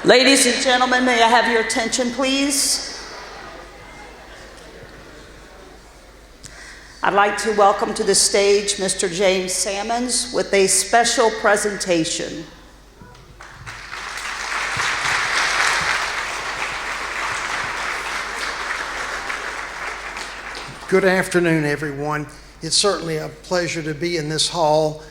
Ladies and gentlemen, may I have your attention, please? I'd like to welcome to the stage Mr. James Sammons with a special presentation. Good afternoon, everyone. It's certainly a pleasure to be in this hall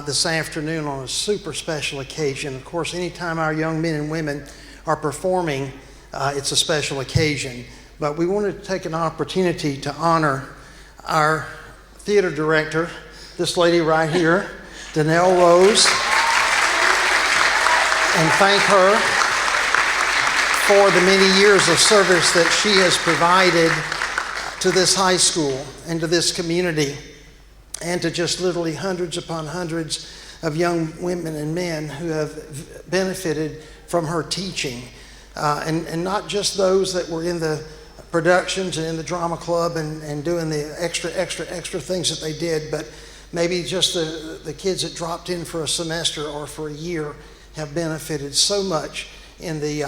this afternoon on a super special occasion. Of course, anytime our young men and women are performing, it's a special occasion. But we wanted to take an opportunity to honor our theater director, this lady right here, Danelle Rose, and thank her for the many years of service that she has provided to this high school and to this community, and to just literally hundreds upon hundreds of young women and men who have benefited from her teaching. And not just those that were in the productions and in the drama club and doing the extra things that they did, but maybe just the kids that dropped in for a semester or for a year have benefited so much in the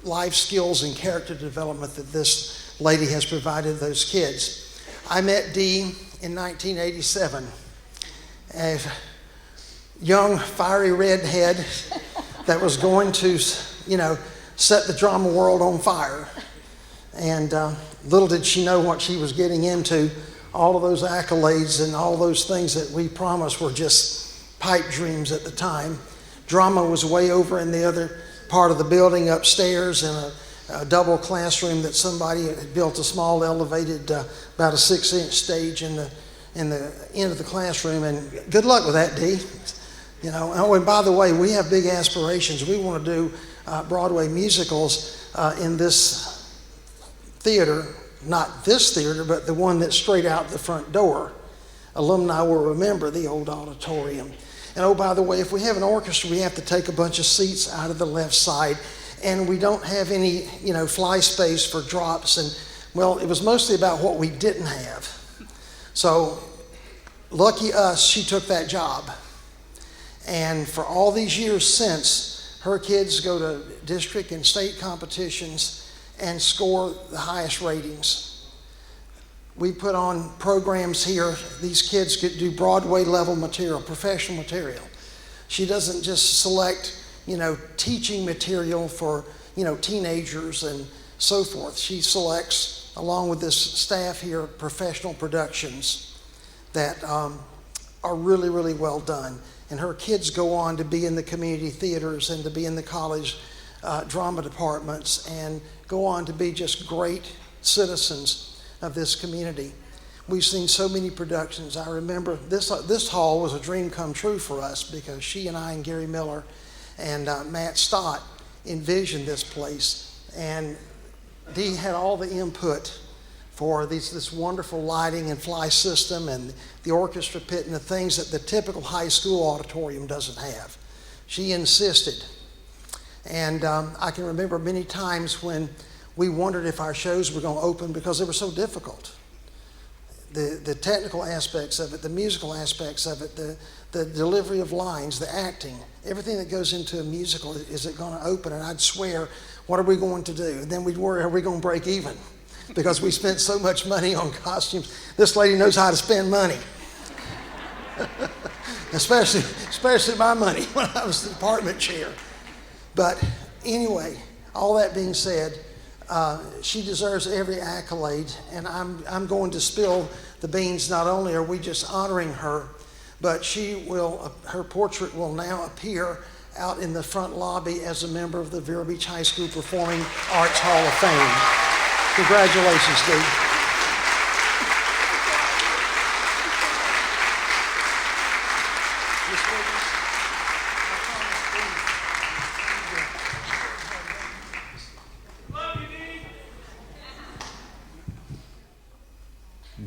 life skills and character development that this lady has provided those kids. I met Dee in 1987, a young, fiery redhead that was going to, set the drama world on fire. And little did she know what she was getting into. All of those accolades and all those things that we promised were just pipe dreams at the time. Drama was way over in the other part of the building upstairs in a double classroom that somebody had built, a small elevated, about a 6-inch stage in the end of the classroom. And good luck with that, Dee. Oh, and by the way, we have big aspirations. We want to do Broadway musicals in this theater, not this theater, but the one that's straight out the front door. Alumni will remember the old auditorium. And oh, by the way, if we have an orchestra, we have to take a bunch of seats out of the left side. And we don't have any, fly space for drops. And, well, it was mostly about what we didn't have. So, lucky us, she took that job. And for all these years since, her kids go to district and state competitions and score the highest ratings. We put on programs here. These kids could do Broadway level material, professional material. She doesn't just select teaching material for, teenagers and so forth. She selects, along with this staff here, professional productions that are really, really well done. And her kids go on to be in the community theaters and to be in the college drama departments and go on to be just great citizens of this community. We've seen so many productions. I remember this hall was a dream come true for us because she and I and Gary Miller and Matt Stott envisioned this place, and Dee had all the input for this wonderful lighting and fly system and the orchestra pit and the things that the typical high school auditorium doesn't have. She insisted, and I can remember many times when we wondered if our shows were going to open because they were so difficult. The technical aspects of it, the musical aspects of it, the delivery of lines, the acting, everything that goes into a musical, is it going to open? And I'd swear, what are we going to do? And then we'd worry, are we going to break even? Because we spent so much money on costumes. This lady knows how to spend money. especially my money when I was the department chair. But anyway, all that being said, she deserves every accolade, and I'm going to spill the beans. Not only are we just honoring her, but her portrait will now appear out in the front lobby as a member of the Vero Beach High School Performing Arts Hall of Fame. Congratulations, Dee.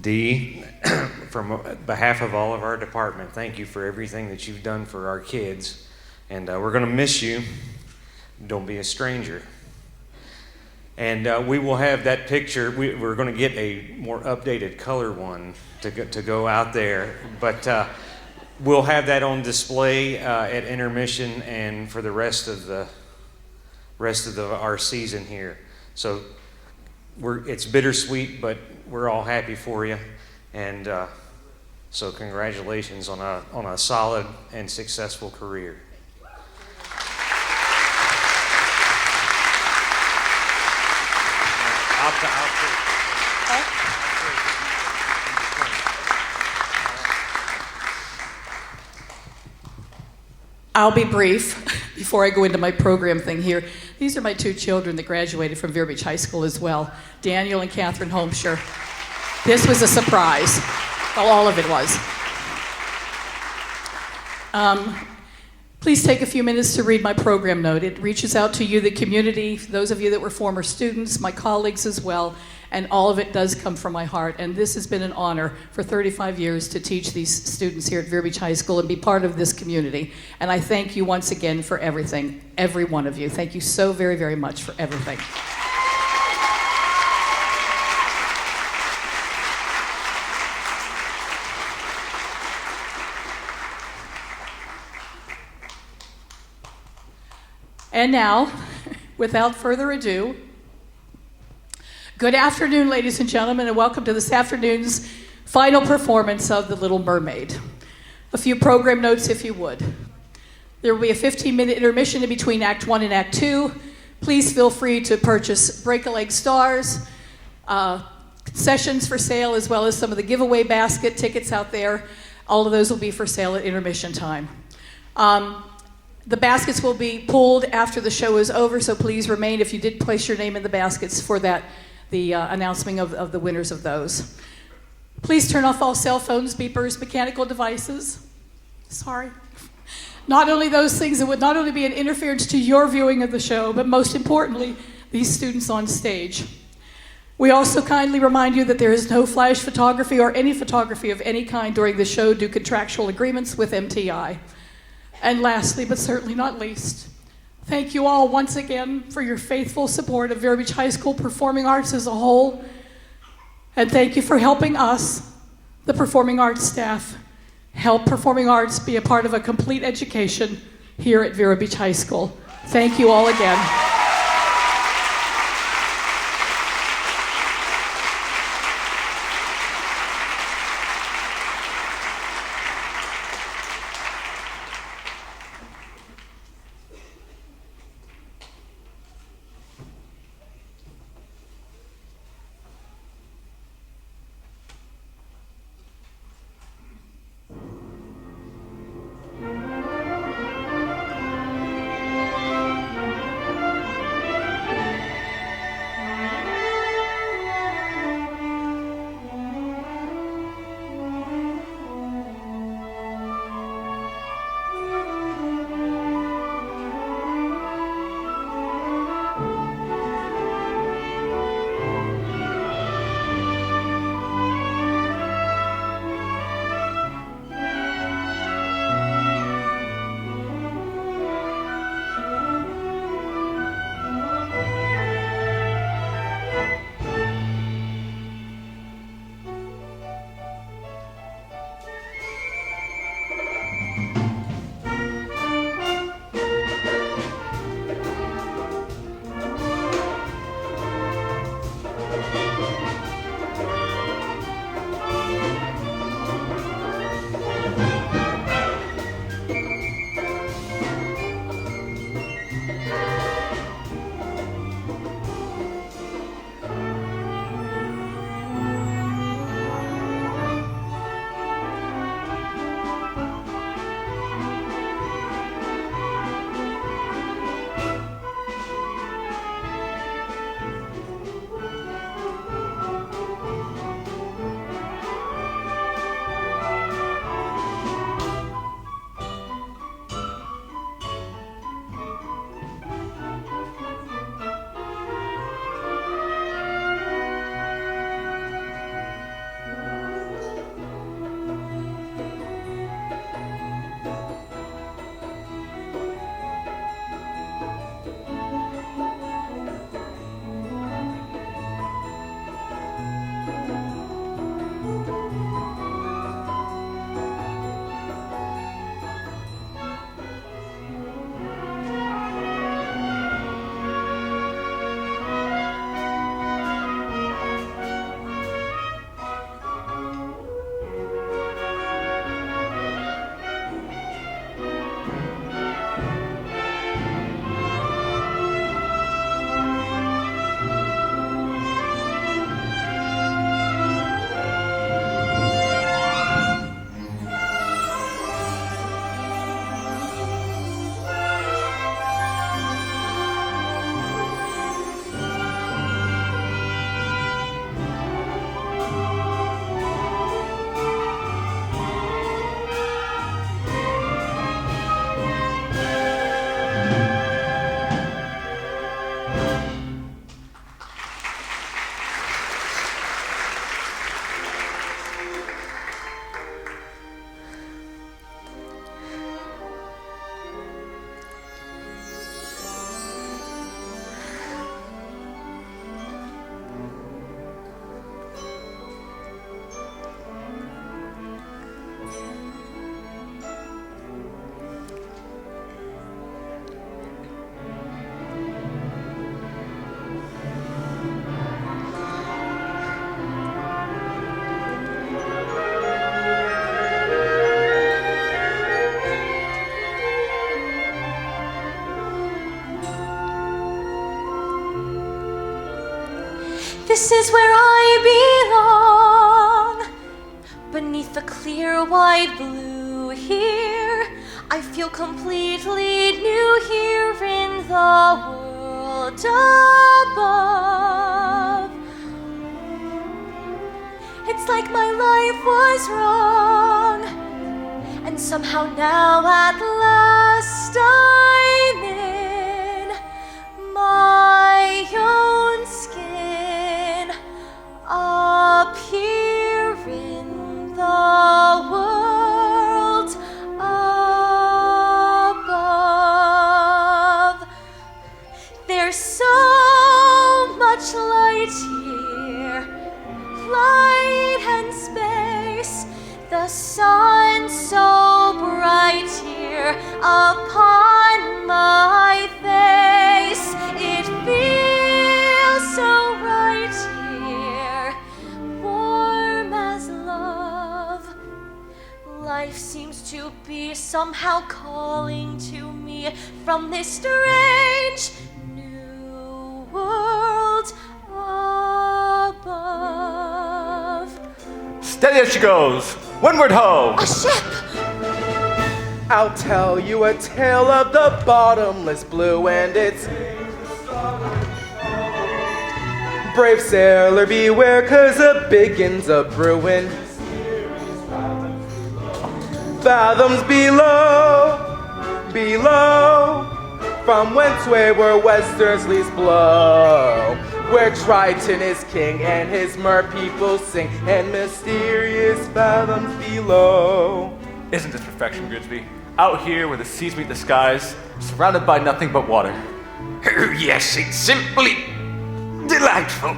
Dee, from behalf of all of our department, thank you for everything that you've done for our kids. And we're going to miss you. Don't be a stranger. And we will have that picture. We're going to get a more updated color one to go out there. But we'll have that on display at intermission and for the rest of the rest of our season here. So it's bittersweet, but we're all happy for you. And so congratulations on a solid and successful career. I'll be brief before I go into my program thing here. These are my two children that graduated from Vero Beach High School as well, Daniel and Catherine Holmshire. This was a surprise. Well, all of it was. Please take a few minutes to read my program note. It reaches out to you, the community, those of you that were former students, my colleagues as well, and all of it does come from my heart. And this has been an honor for 35 years to teach these students here at Vero Beach High School and be part of this community. And I thank you once again for everything, every one of you. Thank you so very, very much for everything. And now, without further ado, good afternoon, ladies and gentlemen, and welcome to this afternoon's final performance of The Little Mermaid. A few program notes, if you would. There will be a 15-minute intermission in between Act 1 and Act 2. Please feel free to purchase Break-A-Leg stars, concessions for sale, as well as some of the giveaway basket tickets out there. All of those will be for sale at intermission time. The baskets will be pulled after the show is over, so please remain if you did place your name in the baskets for that, the announcement of the winners of those. Please turn off all cell phones, beepers, mechanical devices. Sorry. Not only those things that would not only be an interference to your viewing of the show, but most importantly, these students on stage. We also kindly remind you that there is no flash photography or any photography of any kind during the show due to contractual agreements with MTI. And lastly, but certainly not least, thank you all once again for your faithful support of Vero Beach High School performing arts as a whole. And thank you for helping us, the performing arts staff, help performing arts be a part of a complete education here at Vero Beach High School. Thank you all again. This is where I belong. Beneath the clear white blue here, I feel completely new here in the world above. It's like my life was wrong, and somehow now at last I'm in my own skin, up here in the world above. There's so much light here, light and space, the sun so bright here upon my face. It feels so right here, warm as love. Life seems to be somehow calling to me from this strange new world above. Steady as she goes. Windward ho! A ship! I'll tell you a tale of the bottomless blue, and it's brave sailor beware, 'cause a biggin's a brewin'. Fathoms below, below, from whence wayward westerlies blow, where Triton is king and his mer people sing, and mysterious fathoms below. Isn't this perfection, Grigsby? Out here where the seas meet the skies, surrounded by nothing but water. Oh, yes, it's simply delightful.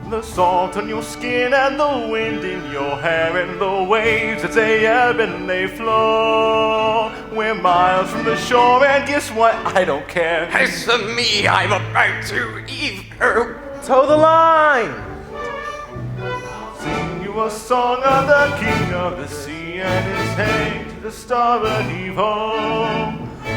The salt on your skin and the wind in your hair and the waves as they ebb and they flow. We're miles from the shore and guess what? I don't care. As for me, I'm about to Toe the line! Sing you a song of the king of the sea and his hang to the starboard heave-ho. The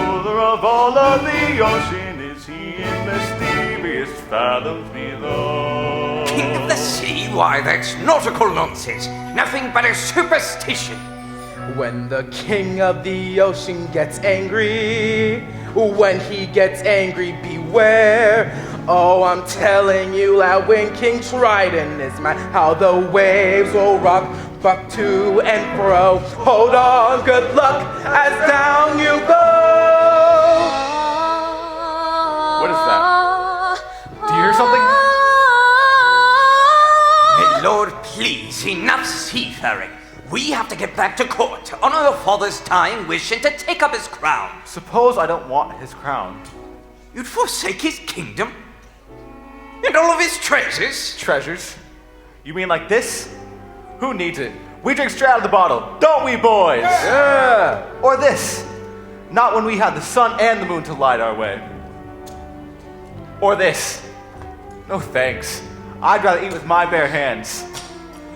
ruler of all of the ocean is he in mysterious fathoms below. King of the sea? Why, that's nautical nonsense. Nothing but a superstition. When the king of the ocean gets angry, when he gets angry, beware. Oh, I'm telling you that when King Triton is mad, how the waves will rock, buck to and fro. Hold on, good luck, as down you go. What is that? Do you hear something? My lord, please, enough seafaring. We have to get back to court, honor your father's dying wish, and to take up his crown. Suppose I don't want his crown. You'd forsake his kingdom? And all of his treasures? Treasures? You mean like this? Who needs it? We drink straight out of the bottle, don't we, boys? Yeah. Or this? Not when we have the sun and the moon to light our way. Or this? No thanks. I'd rather eat with my bare hands.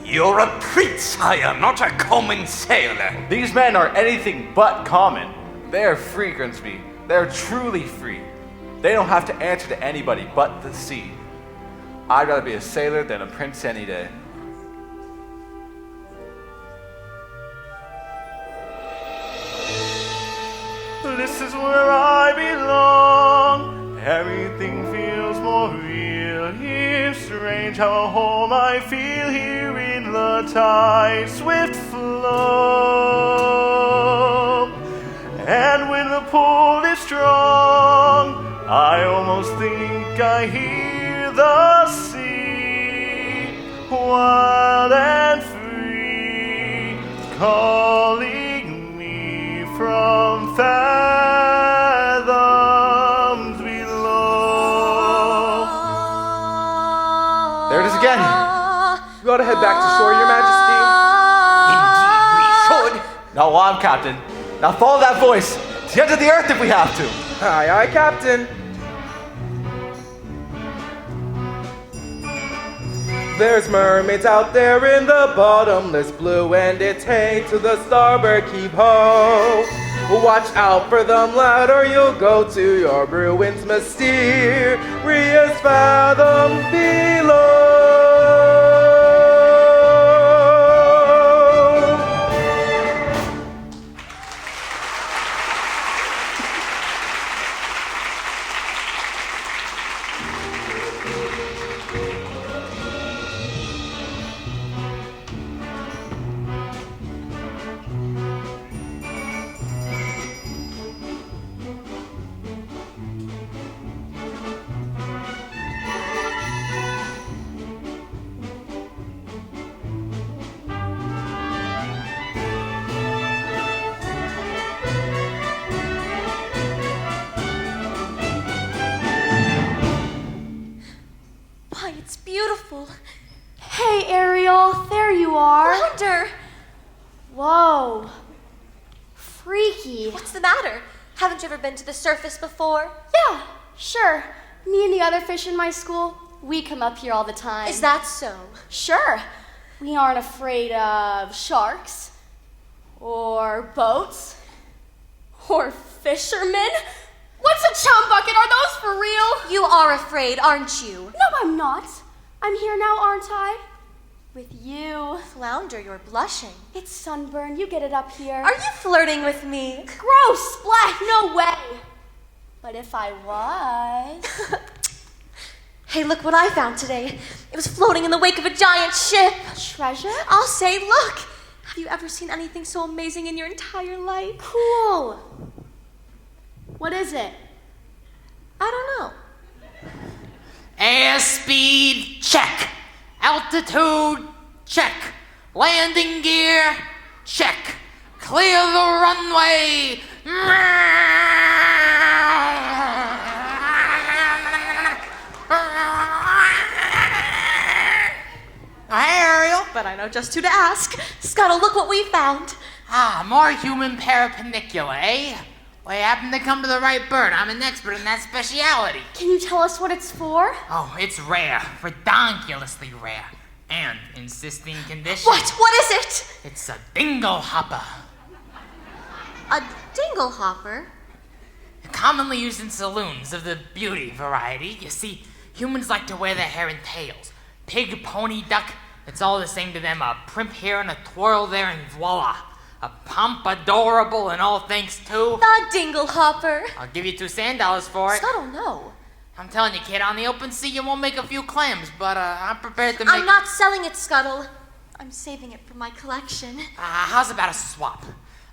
You're a prince, sire, not a common sailor. These men are anything but common. They are free, Grimsby. They're truly free. They don't have to answer to anybody but the sea. I'd rather be a sailor than a prince any day. This is where I belong. Everything feels more real here. Strange how home I feel here in the tide's swift flow. And when the pull is strong, I almost think I hear the sea, wild and free, calling me from fathoms below. There it is again. We ought to head back to shore, Your Majesty. Indeed, we should. Now I'm captain. Now follow that voice to the end of the earth if we have to. Aye, aye, Captain. There's mermaids out there in the bottomless blue, and it's hey to the starboard keep ho. Watch out for them, lad, or you'll go to your ruins mysterious fathom below. Why, it's beautiful. Hey, Ariel, there you are. Flounder! Whoa. Freaky. What's the matter? Haven't you ever been to the surface before? Yeah, sure. Me and the other fish in my school, we come up here all the time. Is that so? Sure. We aren't afraid of sharks, or boats, or fishermen. What's a chum bucket? Are those for real? You are afraid, aren't you? No, I'm not. I'm here now, aren't I? With you. Flounder, you're blushing. It's sunburn. You get it up here. Are you flirting with me? Gross! Splat! No way! But if I was... Hey, look what I found today. It was floating in the wake of a giant ship. Treasure? I'll say, look. Have you ever seen anything so amazing in your entire life? Cool. What is it? I don't know. Airspeed, check. Altitude, check. Landing gear, check. Clear the runway. Hey, Ariel. But I know just who to ask. Scuttle, look what we found. More human perpendicular, eh? Well, you happen to come to the right bird. I'm an expert in that speciality. Can you tell us what it's for? Oh, it's rare. Redonkulously rare. And insisting condition. What? What is it? It's a dingle hopper. A dingle hopper? Commonly used in saloons of the beauty variety. You see, humans like to wear their hair in tails. Pig, pony, duck, it's all the same to them. A primp here and a twirl there and voila. A pompadourable and all thanks to... The dingle hopper. I'll give you $2 sand for it. Scuttle, no. I'm telling you, kid, on the open sea you won't make a few clams, but I'm prepared to make... I'm not selling it, Scuttle. I'm saving it for my collection. How's about a swap?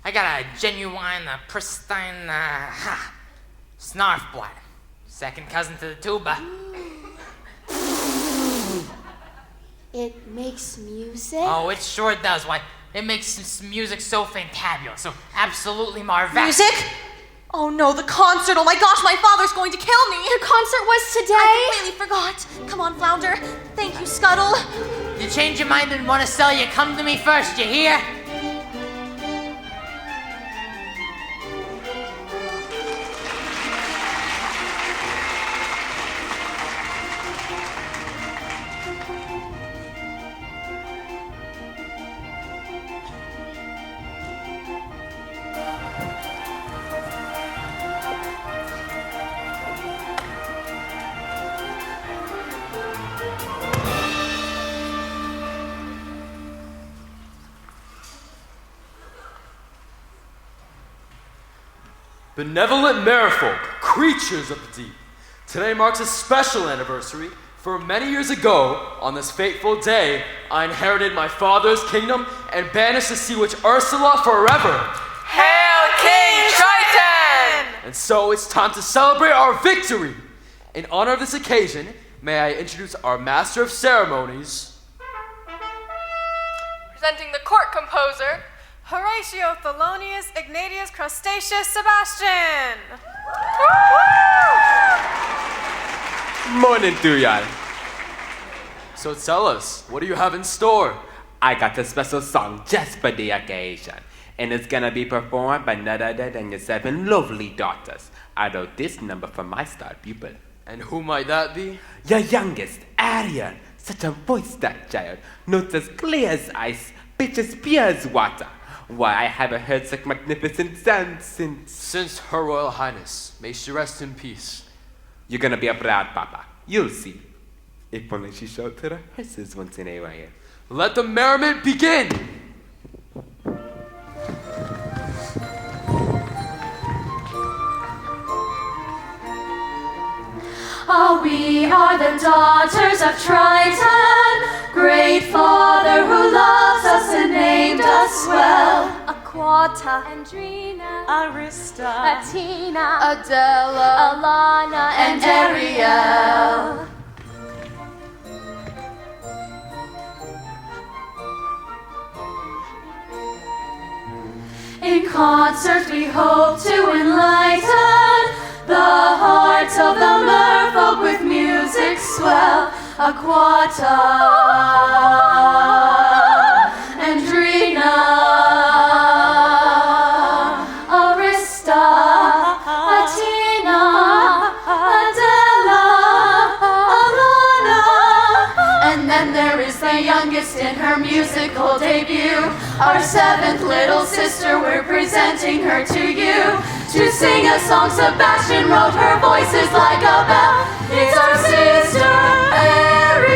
I got a genuine, pristine, snarfblatt. Second cousin to the tuba. It makes music? Oh, it sure does. Why, it makes music so fantabulous, so absolutely marvelous. Music? Oh no, the concert. Oh my gosh, my father's going to kill me. The concert was today? I completely forgot. Come on, Flounder. Thank you, Scuttle. You change your mind and want to sell, you come to me first, you hear? Benevolent merfolk, creatures of the deep. Today marks a special anniversary, for many years ago, on this fateful day, I inherited my father's kingdom and banished the sea witch Ursula forever. Hail King Triton! And so it's time to celebrate our victory. In honor of this occasion, may I introduce our master of ceremonies. Presenting the court composer, Horatio Thelonious Ignatius Crustaceous Sebastian. Morning to y'all. So tell us, what do you have in store? I got a special song just for the occasion, and it's gonna be performed by none other than your 7 lovely daughters. I wrote this number for my star pupil. And who might that be? Your youngest, Ariel. Such a voice, that child. Notes as clear as ice, pitch as pure as water. Why, I haven't heard such magnificent sound Since Her Royal Highness. May she rest in peace. You're gonna be a proud papa. You'll see. If only she showed to the horses once in a while. Let the merriment begin! We are the daughters of Triton, great father who loves us and named us well. Aquata, Andrina, Arista, Athena, Adela, Alana, and Ariel. In concert we hope to enlighten the hearts of the merfolk with music swell. Aquata, Andrina, Arista, Athena, Adela, Alana. And then there is the youngest in her musical debut, our seventh little sister, we're presenting her to you. To sing a song Sebastian wrote, her voice is like a bell. It's our sister Ariel.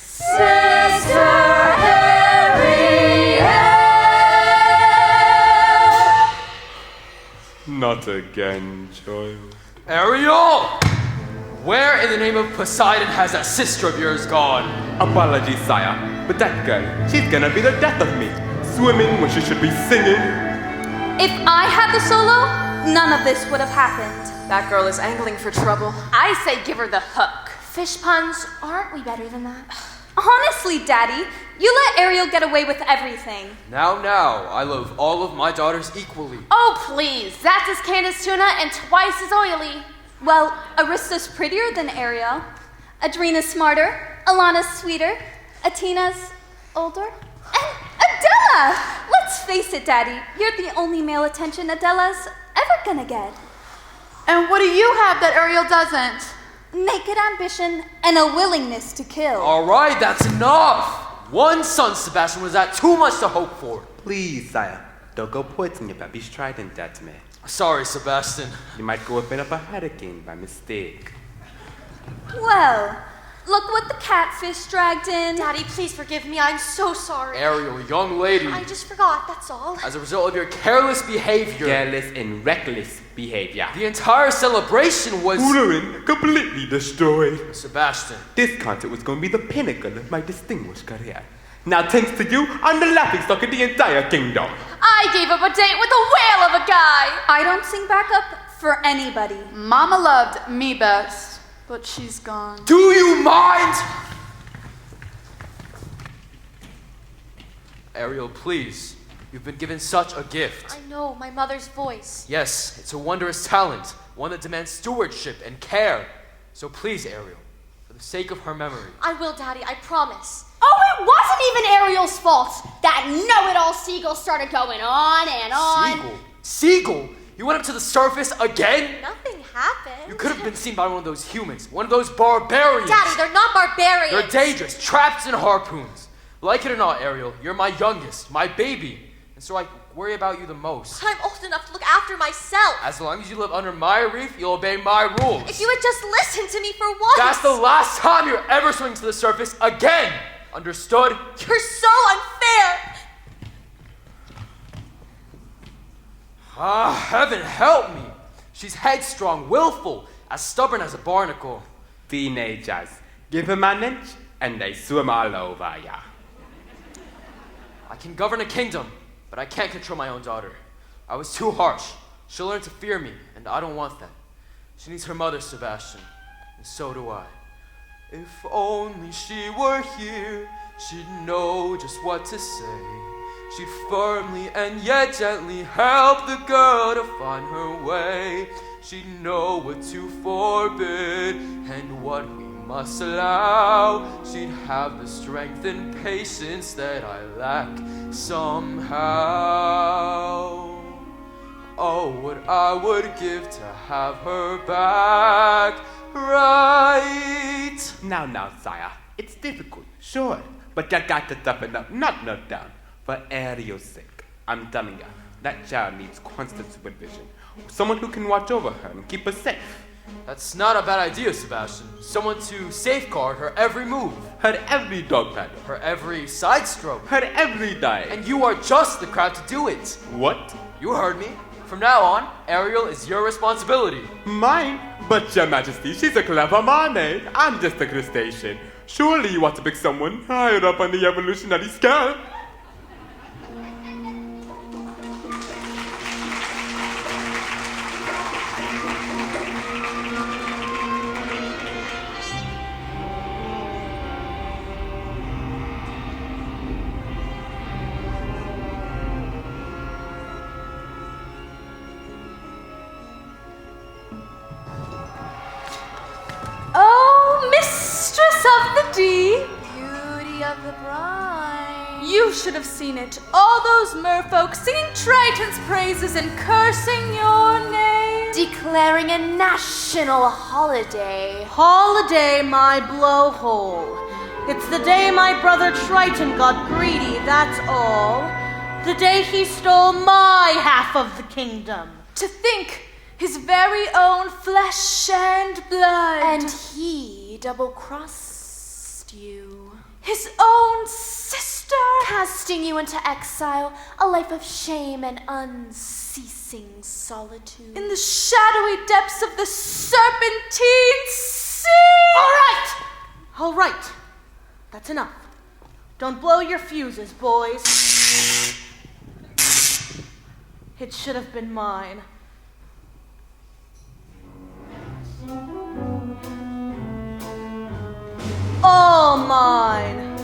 Sister Ariel. Not again, child. Ariel! Where in the name of Poseidon has that sister of yours gone? Apologies, sire, but that girl, she's gonna be the death of me. Swimming when she should be singing. If I had the solo, none of this would have happened. That girl is angling for trouble. I say give her the hook. Fish puns, aren't we better than that? Honestly, Daddy, you let Ariel get away with everything. Now, I love all of my daughters equally. Oh, please. That's as canned as tuna and twice as oily. Well, Arista's prettier than Ariel. Adrena's smarter. Alana's sweeter. Athena's older. And Adela! Let's face it, Daddy. You're the only male attention Adela's ever gonna get. And what do you have that Ariel doesn't? Naked ambition and a willingness to kill. All right, that's enough. One son, Sebastian, was that too much to hope for? Please, sire, don't go poison your baby's trident at me. Sorry, Sebastian. You might go up in a hurricane by mistake. Well, look what the catfish dragged in. Daddy, please forgive me. I'm so sorry. Ariel, young lady. I just forgot, that's all. As a result of your careless behavior. Careless and reckless behavior. The entire celebration was... Ruined, completely destroyed. Sebastian. This concert was going to be the pinnacle of my distinguished career. Now, thanks to you, I'm the laughingstock of the entire kingdom. I gave up a date with a whale of a guy. I don't sing backup for anybody. Mama loved me best, but she's gone. Do you mind? Ariel, please. You've been given such a gift. I know, my mother's voice. Yes, it's a wondrous talent, one that demands stewardship and care. So please, Ariel, for the sake of her memory. I will, Daddy, I promise. Oh, it wasn't even Ariel's fault. That know-it-all seagull started going on and on. Seagull? You went up to the surface again? Nothing happened. You could have been seen by one of those humans, one of those barbarians. Daddy, they're not barbarians. They're dangerous, traps in harpoons. Like it or not, Ariel, you're my youngest, my baby. And so I worry about you the most. I'm old enough to look after myself. As long as you live under my roof, you'll obey my rules. If you had just listened to me for once. That's the last time you're ever swimming to the surface again. Understood? You're so unfair. Heaven help me. She's headstrong, willful, as stubborn as a barnacle. Teenagers, give them an inch and they swim all over ya. I can govern a kingdom, but I can't control my own daughter. I was too harsh. She'll learn to fear me, and I don't want that. She needs her mother, Sebastian, and so do I. If only she were here, she'd know just what to say. She'd firmly and yet gently help the girl to find her way. She'd know what to forbid and what we must allow. She'd have the strength and patience that I lack somehow. Oh, what I would give to have her back right. Now, sire, it's difficult, sure, but you got to toughen up, not down. For Ariel's sake, I'm telling you, that child needs constant supervision. Someone who can watch over her and keep her safe. That's not a bad idea, Sebastian. Someone to safeguard her every move. Her every dog paddle. Her every side stroke. Her every dive. And you are just the crowd to do it. What? You heard me. From now on, Ariel is your responsibility. Mine? But your majesty, she's a clever mermaid. I'm just a crustacean. Surely you want to pick someone higher up on the evolutionary scale. Oh, mistress of the deep, beauty of the brine. You should have seen it. All those merfolk singing Triton's praises and cursing your name. Declaring a national holiday. Holiday, my blowhole. It's the day my brother Triton got greedy, that's all. The day he stole my half of the kingdom. To think, his very own flesh and blood. And he double-crossed you. His own sister. Casting you into exile, a life of shame and unceasing solitude. In the shadowy depths of the serpentine sea. All right. That's enough. Don't blow your fuses, boys. It should have been mine. All mine.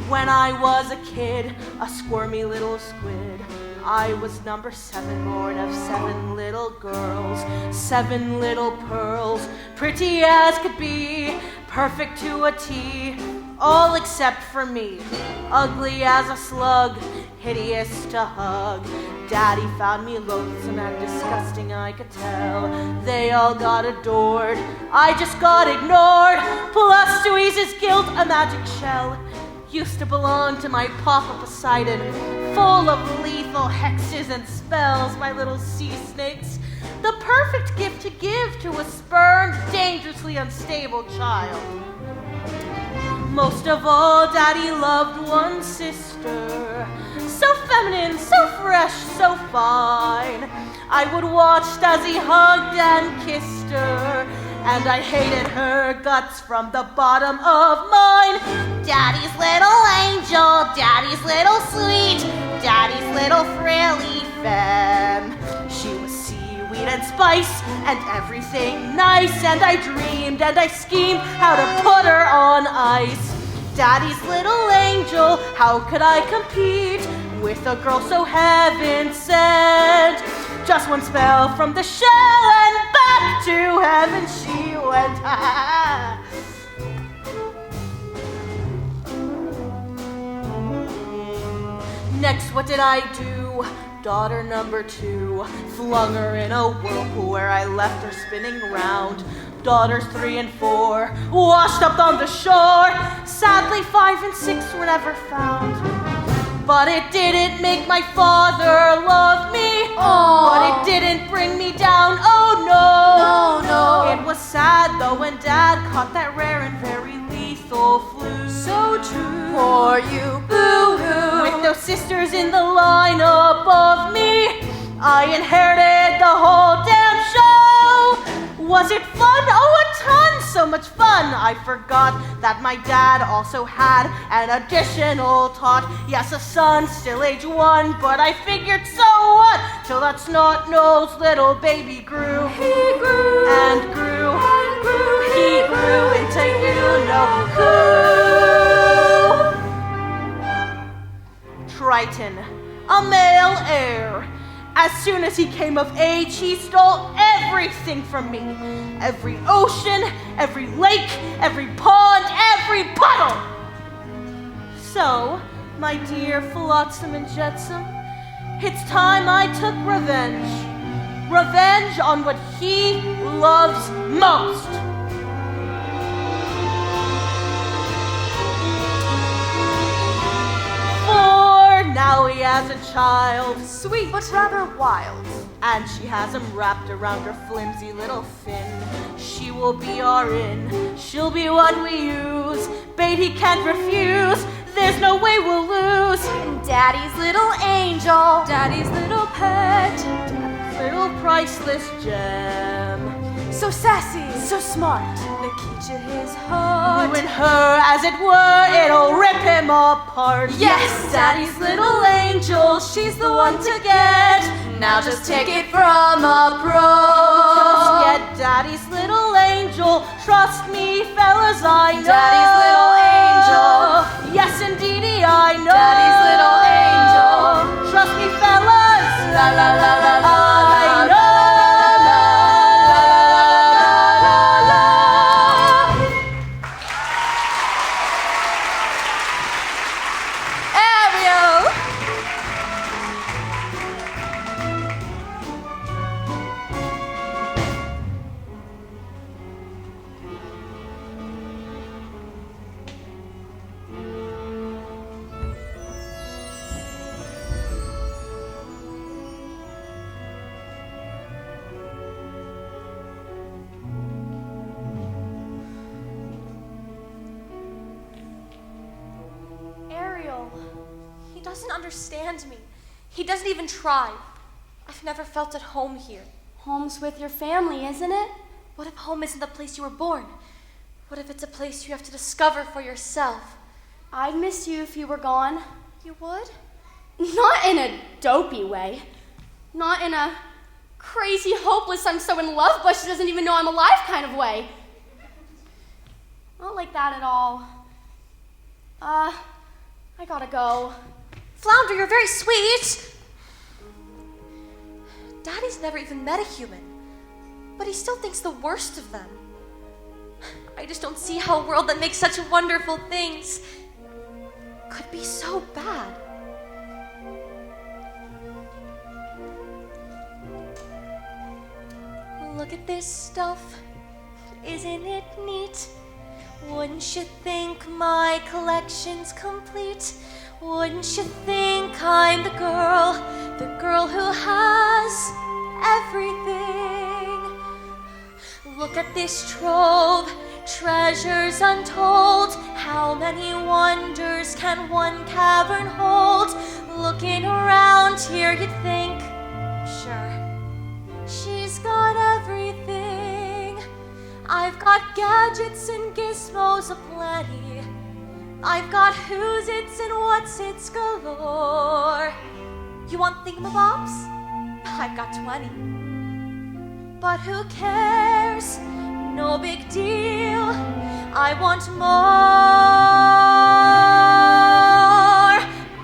When I was a kid, a squirmy little squid, I was number 7, born of 7 little girls, 7 little pearls, pretty as could be, perfect to a T, all except for me, ugly as a slug, hideous to hug. Daddy found me loathsome and disgusting, I could tell. They all got adored, I just got ignored. Plus, to ease his guilt, a magic shell used to belong to my Papa Poseidon, full of lethal hexes and spells, my little sea snakes. The perfect gift to give to a spurned, dangerously unstable child. Most of all, Daddy loved one sister. So feminine, so fresh, so fine. I would watch as he hugged and kissed her, and I hated her guts from the bottom of mine. Daddy's little angel, Daddy's little sweet, Daddy's little frilly femme. She was seaweed and spice and everything nice, and I dreamed and I schemed how to put her on ice. Daddy's little angel, how could I compete with a girl so heaven sent? Just one spell from the shell and back to heaven she went. Next, what did I do? Daughter number 2, flung her in a whirlpool where I left her spinning round. Daughters 3 and 4, washed up on the shore. Sadly, 5 and 6 were never found. But it didn't make my father love me. Aww. But it didn't bring me down, oh no. No. It was sad though when Dad caught that rare and very lethal flu. So true. Poor you, boo-hoo. With those sisters in the line above me, I inherited the whole damn show. Was it fun? Oh, a ton! So much fun! I forgot that my dad also had an additional tot. Yes, a son, still age 1, but I figured so what? Till that snot-nosed little baby grew. He grew. And grew. And grew. He grew into you know who. Triton, a male heir. As soon as he came of age, he stole everything from me. Every ocean, every lake, every pond, every puddle. So, my dear Flotsam and Jetsam, It's time I took revenge. Revenge on what he loves most. For now he has a child, Sweet, but rather wild. and she has him wrapped around her flimsy little fin. She will be our in, she'll be what we use. Bait he can't refuse, there's no way we'll lose. And Daddy's little angel, Daddy's little pet, Little priceless gem. so sassy, so smart, the key to his heart. Ruin her, as it were, it'll rip him apart. Yes, Daddy's little angel, she's the one to get. Now just take it from a pro. Just get Daddy's little angel. Trust me, fellas, I know. Daddy's little angel. Yes, indeedy, I know. Daddy's little angel. Trust me, fellas. La la la la la. I know. Ariel. Ariel, he doesn't understand me. He doesn't even try. I've never felt at home here. Home's with your family, isn't it? What if home isn't the place you were born? What if it's a place you have to discover for yourself? I'd miss you if you were gone. You would? Not in a dopey way. Not in a crazy, hopeless, I'm so in love, but she doesn't even know I'm alive kind of way. Not like that at all. I gotta go. Flounder, you're very sweet. Daddy's never even met a human, but he still thinks the worst of them. I just don't see how a world that makes such wonderful things could be so bad. Look at this stuff. Isn't it neat? Wouldn't you think my collection's complete? Wouldn't you think I'm the girl who has everything? Look at this trove, treasures untold. How many wonders can one cavern hold? Looking around here, you'd think, sure, she's got everything. I've got gadgets and gizmos aplenty. I've got who's its and what's its galore. You want thingamabobs? I've got 20. But who cares? No big deal. I want more.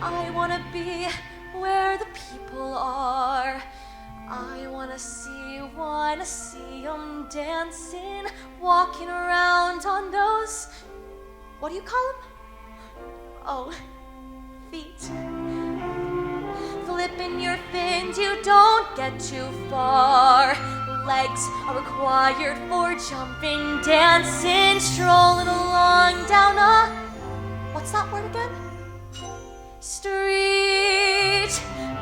I want to be where the people are. I wanna see 'em dancing, walking around on those, what do you call them? Oh, feet. Flipping your fins, you don't get too far. Legs are required for jumping, dancing, strolling along down a, what's that word again? Street.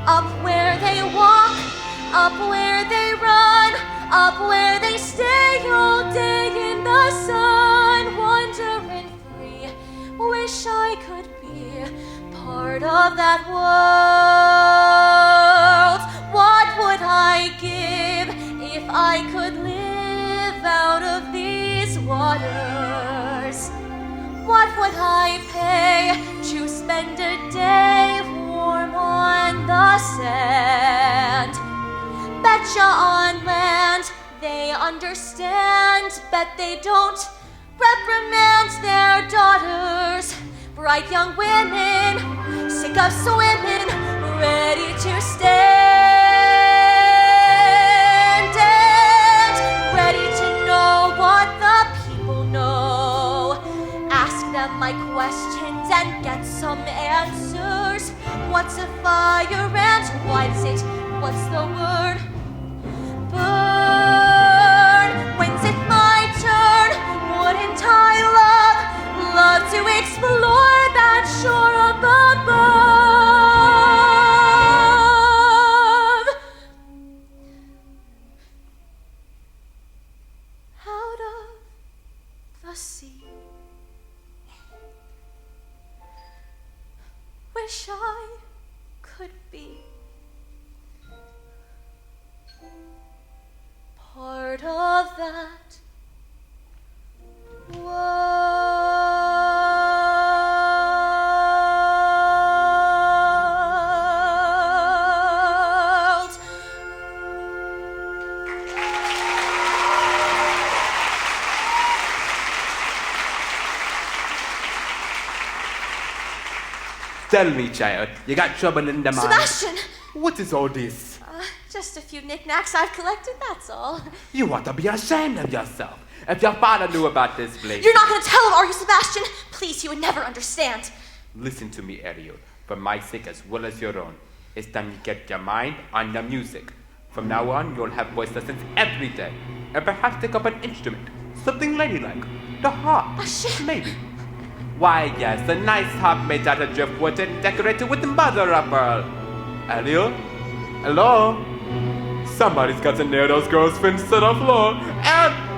Up where they walk, up where they run, up where they stay all day in the sun, wandering free. Wish I could be part of that world. What would I give if I could live out of these waters? What would I pay to spend a day warm on the sand? Betcha on land they understand, bet they don't reprimand their daughters. Bright young women, sick of swimming, ready to stand and ready to know what the people know. Ask them my questions and get some answers. What's a fire and that? Why does it? What's the word? Burn. When's it my turn? Wouldn't I love to explore that shore up above? Out of the sea. Wish I could be part of that world. Tell me, child, you got trouble in the mind? Sebastian! What is all this? Just a few knickknacks I've collected, that's all. You ought to be ashamed of yourself. If your father knew about this place... You're not going to tell him, are you, Sebastian? Please, he would never understand. Listen to me, Ariel. For my sake as well as your own. It's time you get your mind on the music. From now on, you'll have voice lessons every day. And perhaps take up an instrument. Something ladylike. The harp. Maybe. Why, yes, a nice harp made out of driftwood and decorated with mother of pearl. Ariel? Hello? Somebody's got to nail those girls' fins to the floor. And...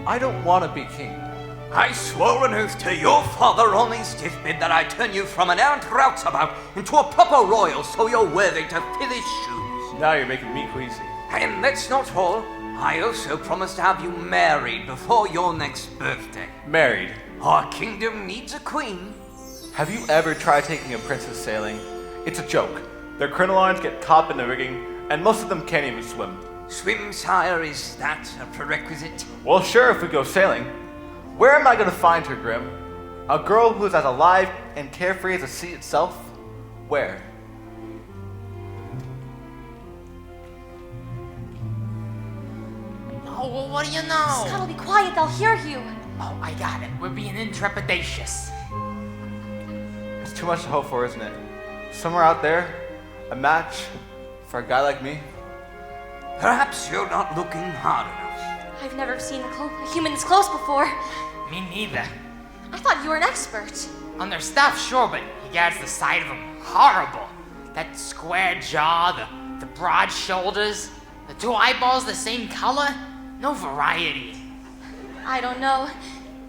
I don't want to be king. I swore an oath to your father on his deathbed that I'd turn you from an errant rouseabout into a proper royal so you're worthy to fill his shoes. Now you're making me queasy. And that's not all. I also promised to have you married before your next birthday. Married? Our kingdom needs a queen. Have you ever tried taking a princess sailing? It's a joke. Their crinolines get caught in the rigging, and most of them can't even swim. Swim, sire, is that a prerequisite? Well, sure, if we go sailing. Where am I going to find her, Grim? A girl who's as alive and carefree as the sea itself? Where? Oh, well, what do you know? Scuttle, be quiet, they'll hear you. Oh, I got it. We're being intrepidatious. It's too much to hope for, isn't it? Somewhere out there, a match for a guy like me? Perhaps you're not looking hard enough. I've never seen a human this close before. Me neither. I thought you were an expert. On their stuff, sure, but he gets the sight of them horrible. That square jaw, the broad shoulders, the two eyeballs the same color. No variety. I don't know.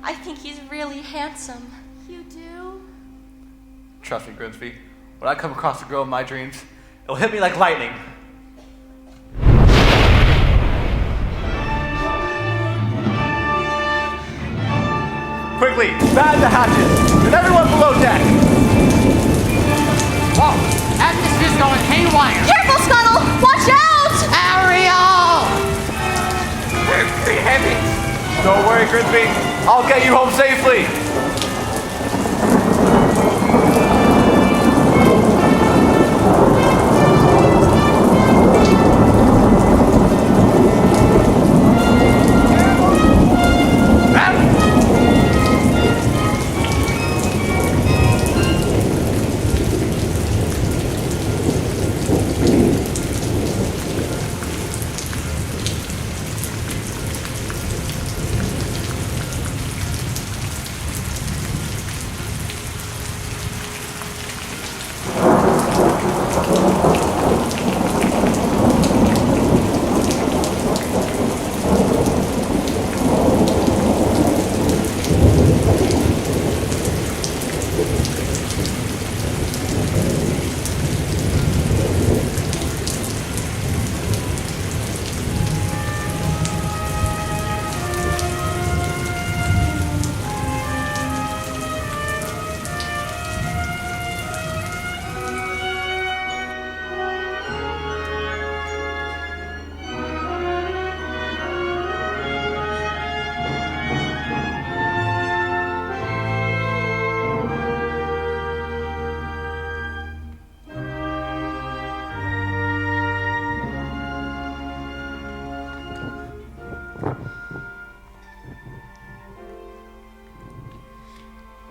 I think he's really handsome. You do? Trust me, Grimsby. When I come across a girl in my dreams, it'll hit me like lightning. Quickly, bag the hatches, and everyone below deck! Whoa, atmosphere's going haywire! Careful, Scuttle! Watch out! Ariel! Good heavens! Don't worry, Grimsby. I'll get you home safely.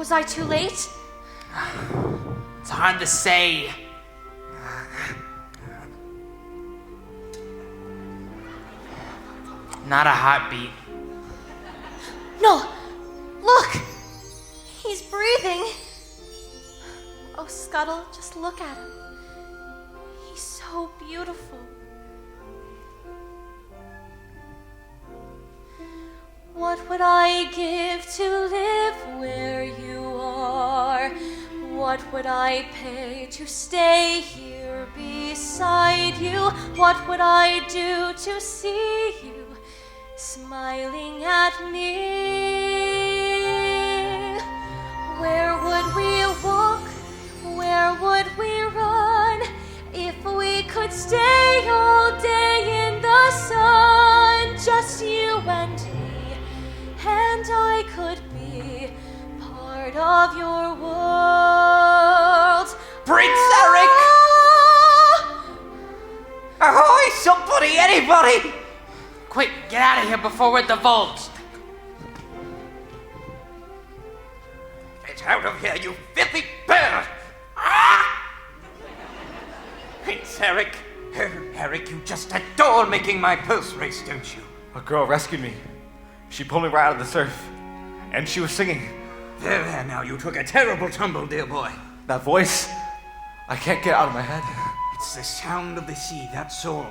Was I too late? It's hard to say. Not a heartbeat. No! Look! He's breathing. Oh, Scuttle, just look at him. He's so beautiful. What would I give to live where you are? What would I pay to stay here beside you? What would I do to see you smiling at me? Where would we walk? Where would we run? If we could stay all day in the sun, just you and me, and I could be part of your world. Prince Eric! Ahoy, somebody, anybody! Quick, get out of here before we're divulged. Get out of here, you filthy bear! Ah! Prince Eric, Eric, you just adore making my pulse race, don't you? A girl rescued me. She pulled me right out of the surf. And she was singing. There, now, you took a terrible tumble, dear boy. That voice, I can't get out of my head. It's the sound of the sea, that's all.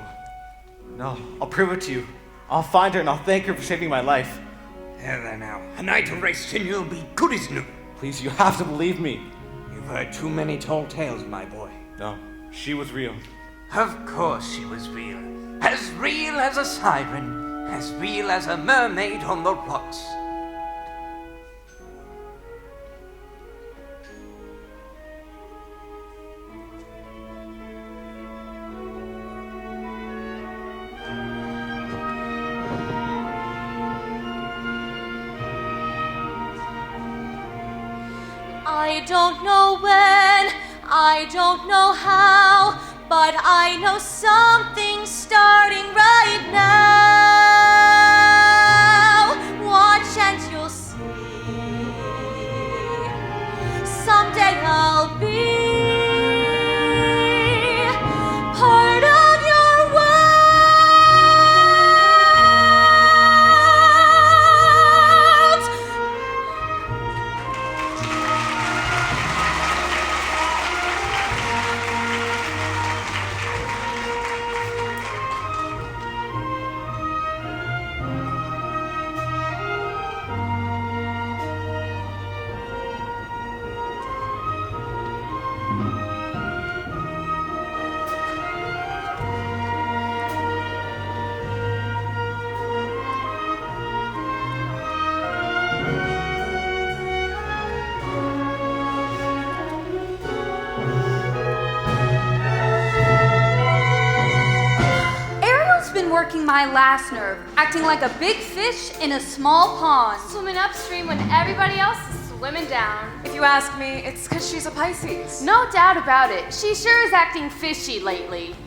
No, I'll prove it to you. I'll find her and I'll thank her for saving my life. There now. A night of race and you'll be good as new. Please, you have to believe me. You've heard too many tall tales, my boy. No, she was real. Of course she was real. As real as a siren. As real as a mermaid on the rocks. I don't know when, I don't know how, but I know something's starting right now. Watch and you'll see. Someday I'll be part of your world. Been working my last nerve, acting like a big fish in a small pond. Swimming upstream when everybody else is swimming down. If you ask me, it's because she's a Pisces. No doubt about it. She sure is acting fishy lately.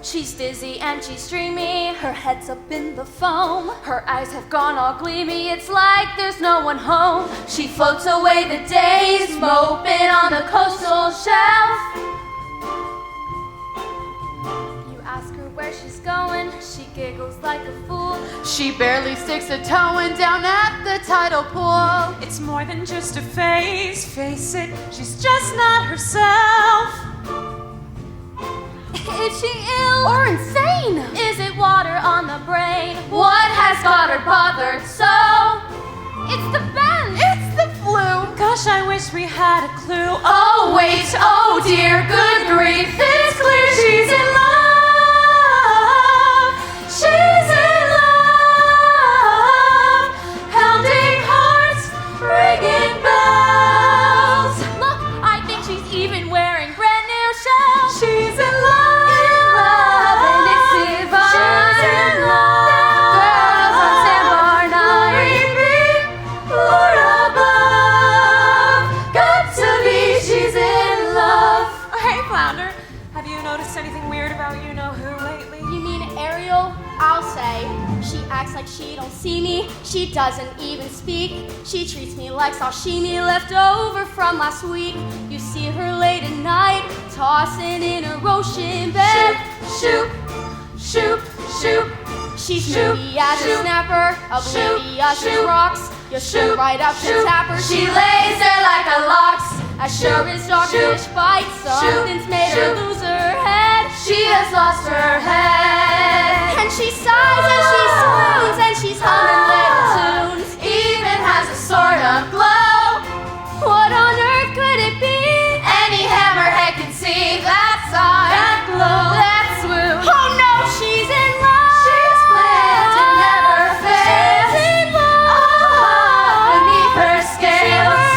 She's dizzy and she's dreamy. Her head's up in the foam. Her eyes have gone all gleamy. It's like there's no one home. She floats away the days, moping on the coastal shelf. Ask her where she's going, she giggles like a fool. She barely sticks a toe in down at the tidal pool. It's more than just a phase, face it, she's just not herself. Is she ill or insane? Is it water on the brain? What has got her bothered so? It's the bend. It's the flu. Gosh, I wish we had a clue. Oh wait, oh dear, good grief. It's clear she's in love. She's in love, pounding hearts, ringing bells. Look, I think she's even wearing brand new shells. She's in love, and it's divine. She's in love. Girls on San Bernardino, Lord above, got to be, she's in love. Hey, Flounder, have you noticed anything weird about you-know-who lately? You mean Ariel? I'll say. She acts like she don't see me. She doesn't even speak. She treats me like sashimi left over from last week. You see her late at night, tossing in her ocean bed. Shoop, shoop, shoop. She's moody as a snapper, oblivious as rocks. You shoot right up to tap her. She lays there like a locks. As sure as dogfish bites, something's made her lose her head. She has lost her head. And she sighs and she swoons and she's humming little tunes. Even has a sort of glow. What on earth could it be? Any hammerhead can see that sign, that glow, that swoon. Oh no, she's in love. She's planned to never fail. She's in love. Beneath her scales.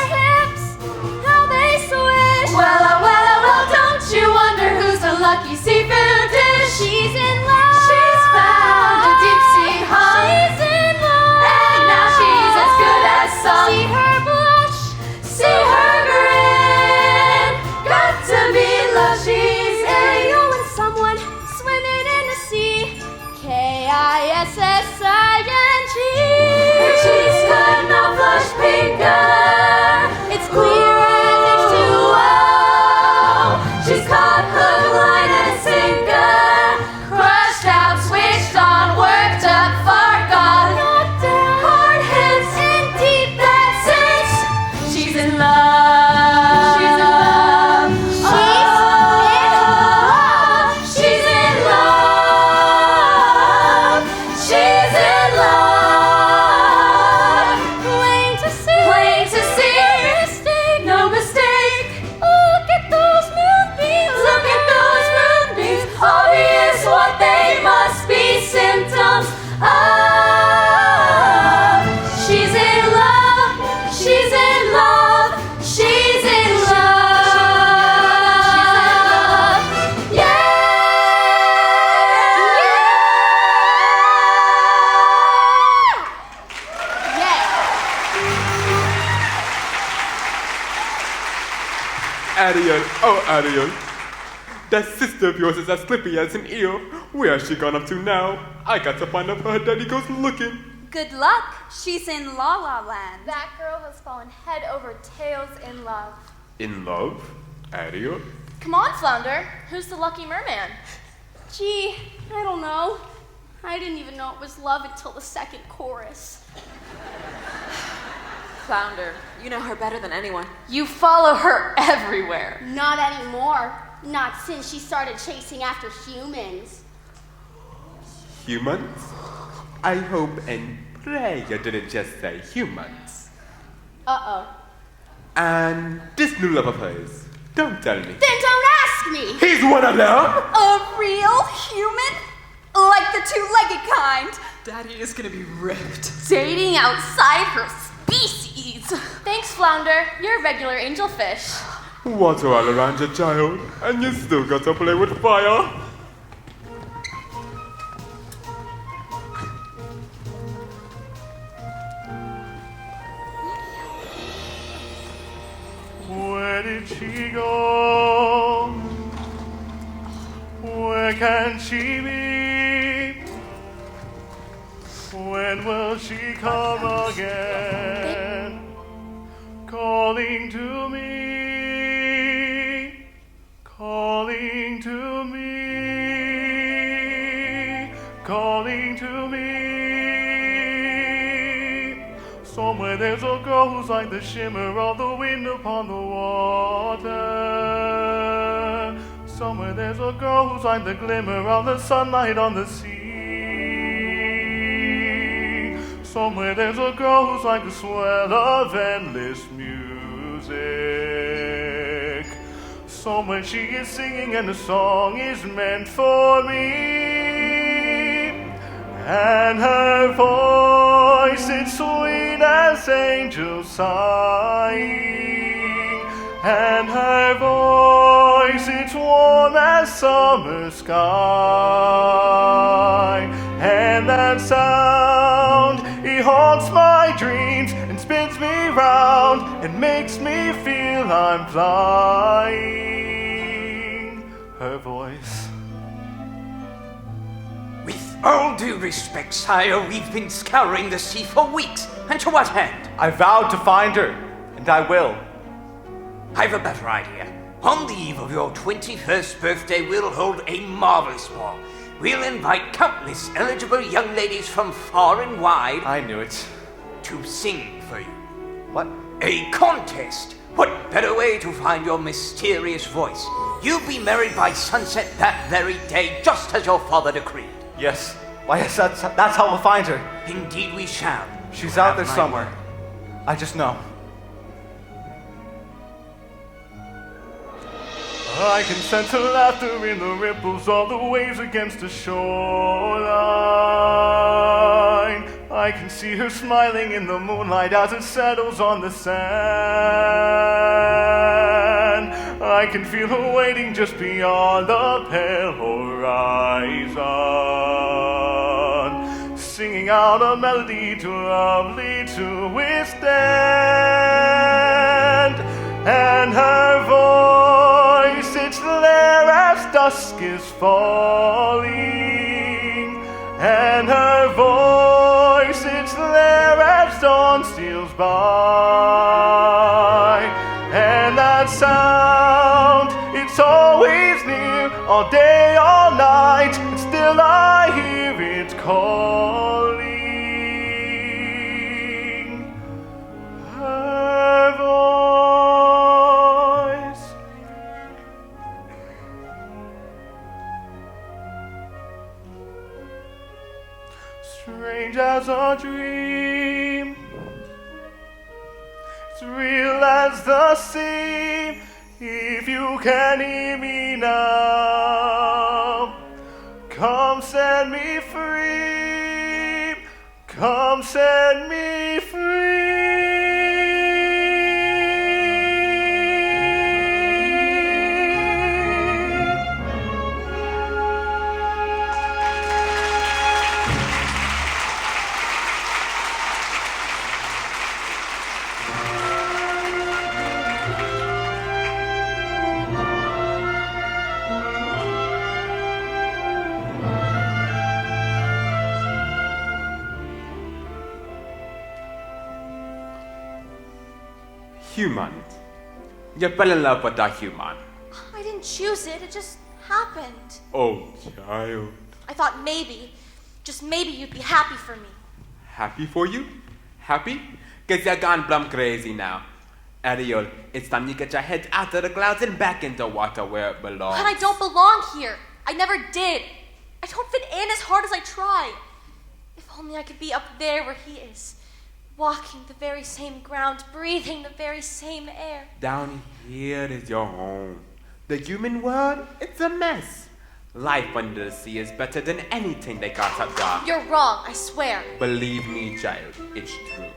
You wonder who's the lucky seafood dish. She's in love. She's found a deep sea hum. She's in love. And now she's as good as sung. See her blush, see her grin. Got to be love. She's in. You and someone swimming in the sea. Kissing. Her cheeks could not blush pinker. It's clear as H2O. She's caught hook, line, and sinker. Crushed out, switched on, worked up, far gone. Knocked down, hard hits, in deep that sinks. She's in love. She's in love. She's in love. She's in love. Plain to see. Plain to see. Mistake. No mistake. Look at those moonbeams. Look at those moonbeams. Obvious what they must be. Symptoms of she's in love. She's in love. She's in love. Yeah. Ariel, oh Ariel. That sister of yours is as slippy as an eel. Where has she gone up to now? I got to find out where her daddy goes looking. Good luck. She's in La La Land. That girl has fallen head over tails in love. In love? Ariel? Come on, Flounder. Who's the lucky merman? Gee, I don't know. I didn't even know it was love until the second chorus. Flounder, you know her better than anyone. You follow her everywhere. Not anymore. Not since she started chasing after humans. Humans? I hope and pray you didn't just say humans. Uh-oh. And this new love of hers, don't tell me. Then don't ask me! He's one of them! A real human? Like the two-legged kind. Daddy is gonna be ripped. Dating outside her species. Thanks, Flounder. You're a regular angelfish. Water all around your child, and you still got to play with fire. Where did she go? Where can she be? When will she come again? Calling to me, calling to me, calling to me. Somewhere there's a girl who's like the shimmer of the wind upon the water. Somewhere there's a girl who's like the glimmer of the sunlight on the sea. Somewhere there's a girl who's like the swell of endless music. Somewhere she is singing and the song is meant for me. And her voice is sweet as angels sighing. And her voice is warm as summer sky. And that sound, it haunts my dreams and spins me round and makes me feel I'm flying. Her voice. With All due respect, sire, we've been scouring the sea for weeks. And to what end? I vowed to find her, and I will. I've a better idea. On the eve of your 21st birthday, we'll hold a marvelous ball. We'll invite countless eligible young ladies from far and wide. I knew it. To sing for you. What? A contest. What better way to find your mysterious voice? You'll be married by sunset that very day, just as your father decreed. Yes. Why, yes, that's how we'll find her. Indeed we shall. She's out there somewhere. I just know. I can sense her laughter in the ripples of the waves against the shoreline. I can see her smiling in the moonlight as it settles on the sand. I can feel her waiting just beyond the pale horizon, singing out a melody too lovely to withstand. And her voice, it's there as dusk is falling. And her voice, it's there as dawn steals by. And that sound, it's always near, all day, all night, and still I hear it calling. Her voice. Strange as a dream, it's real as the sea. If you can hear me now, come set me free. Come set me free. Human. You fell in love with a human. I didn't choose it, it just happened. Oh, child. I thought maybe, just maybe you'd be happy for me. Happy for you? Happy? Cause you're gone plumb crazy now. Ariel, it's time you get your head out of the clouds and back into water where it belongs. But I don't belong here. I never did. I don't fit in as hard as I try. If only I could be up there where he is. Walking the very same ground, breathing the very same air. Down here is your home. The human world, it's a mess. Life under the sea is better than anything they got up there. You're wrong, I swear. Believe me, child, it's true.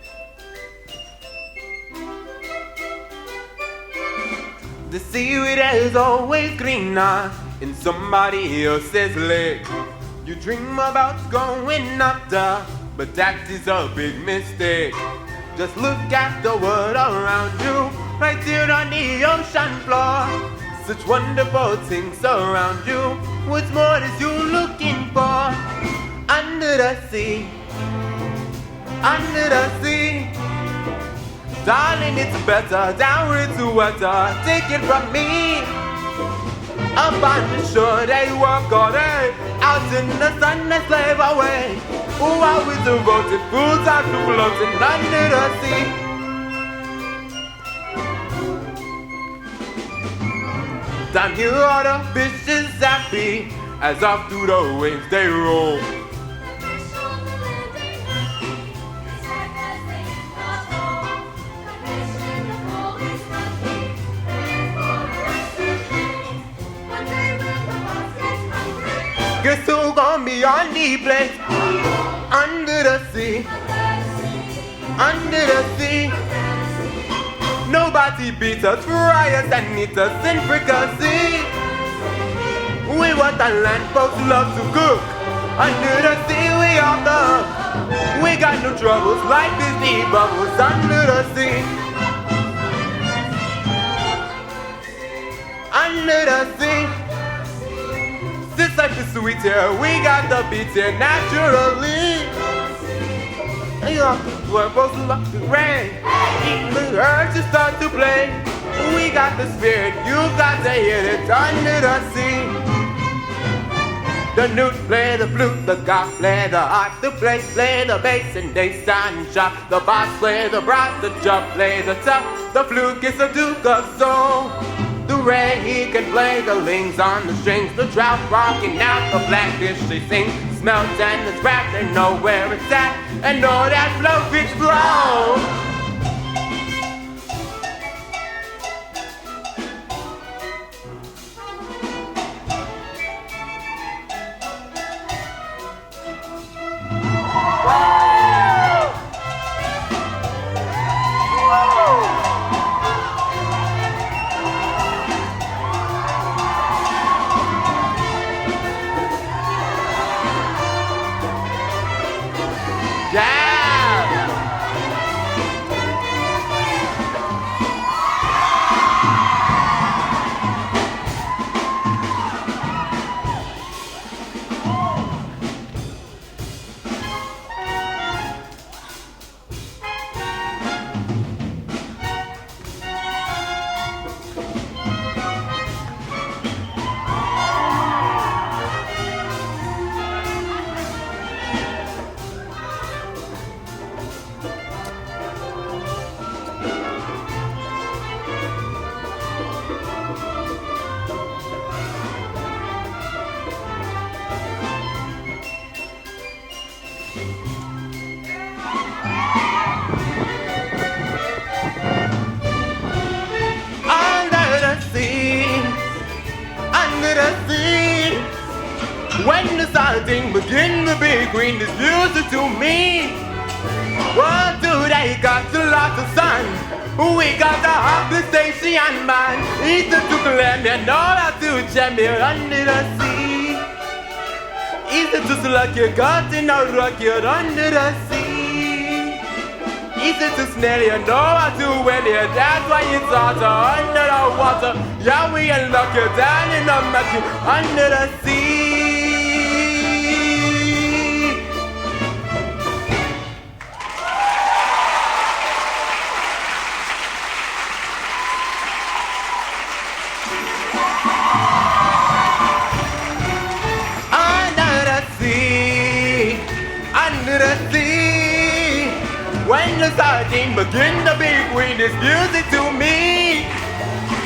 The seaweed is always greener in somebody else's lake. You dream about going up there, but that is a big mistake. Just look at the world around you, right here on the ocean floor. Such wonderful things around you. What's more is you looking for? Under the sea, under the sea. Darling, it's better down where it's wetter. Take it from me. Up on the shore they walk all day, out in the sun they slave away. Who are we devoted fools are to floating under the sea? Down here all the fishes happy, as off through the waves they roll. Guess who gon' be on the place? Under the sea, under the sea. Nobody beats us, fryers and eats us in fricassee. We want the land folks love to cook. Under the sea we are love. We got no troubles like Disney bubbles under the sea. Under the sea. Sister, like the sweet here, we got the beats here naturally. We're supposed to love the rain. The earth just start to play. We got the spirit, you got to hear it under the sea. The newt play the flute, the goth play the harp, the play the bass, and they sound sharp. The bass play the brass, the drum play the top, the flute is the duke of soul. The ray, he can play the lings on the strings, the trout rocking out, the blackfish they sing. Smells and the scrap, they know where it's at, and know that blowfish blow. When the starting begin to be green, this music to me. What do they got to lot of sun? We got the hopeless station man. Eat the chocolate and all I do jam here under the sea. Eat it just like you got in a rocket under the sea. Eat it to snail you know I do well here. That's why it's hotter under the water. Yeah, we unlock you down in the mud under the sea. When the sardine begin to be green, it's music to me.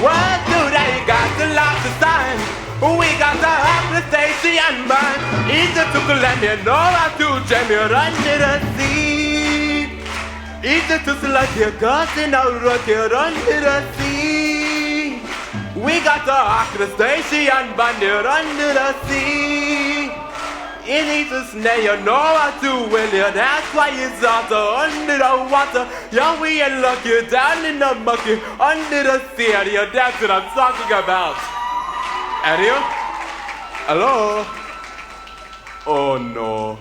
What do they got to lock the sun? We got the hopeless station man. Eat the chocolate, you know how to jam it under the sea. Eat the just like you got in a rocket under the sea. We got the hopeless station man under the sea. It needs a snail, you know how to will you. That's why it's out under the water. Yeah, we ain't lucky down in the mucky under the sea. Area, that's what I'm talking about. Area? Hello? Oh no.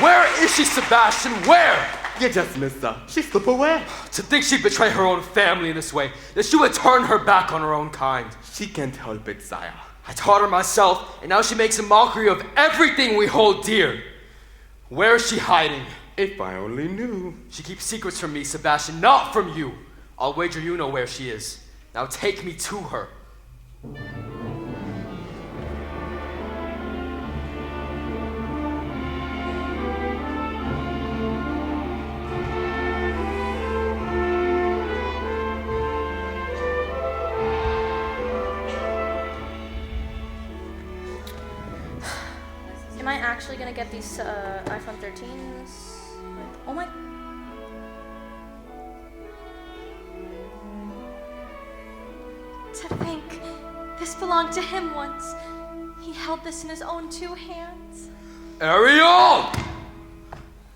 Where is she, Sebastian? Where? You just missed her. She slipped away. To think she'd betray her own family in this way, that she would turn her back on her own kind. She can't help it, sire. I taught her myself, and now she makes a mockery of everything we hold dear. Where is she hiding? If I only knew. She keeps secrets from me, Sebastian, not from you. I'll wager you know where she is. Now take me to her. Am I actually gonna get these iPhone 13s? Oh my... To think, this belonged to him once. He held this in his own two hands. Ariel!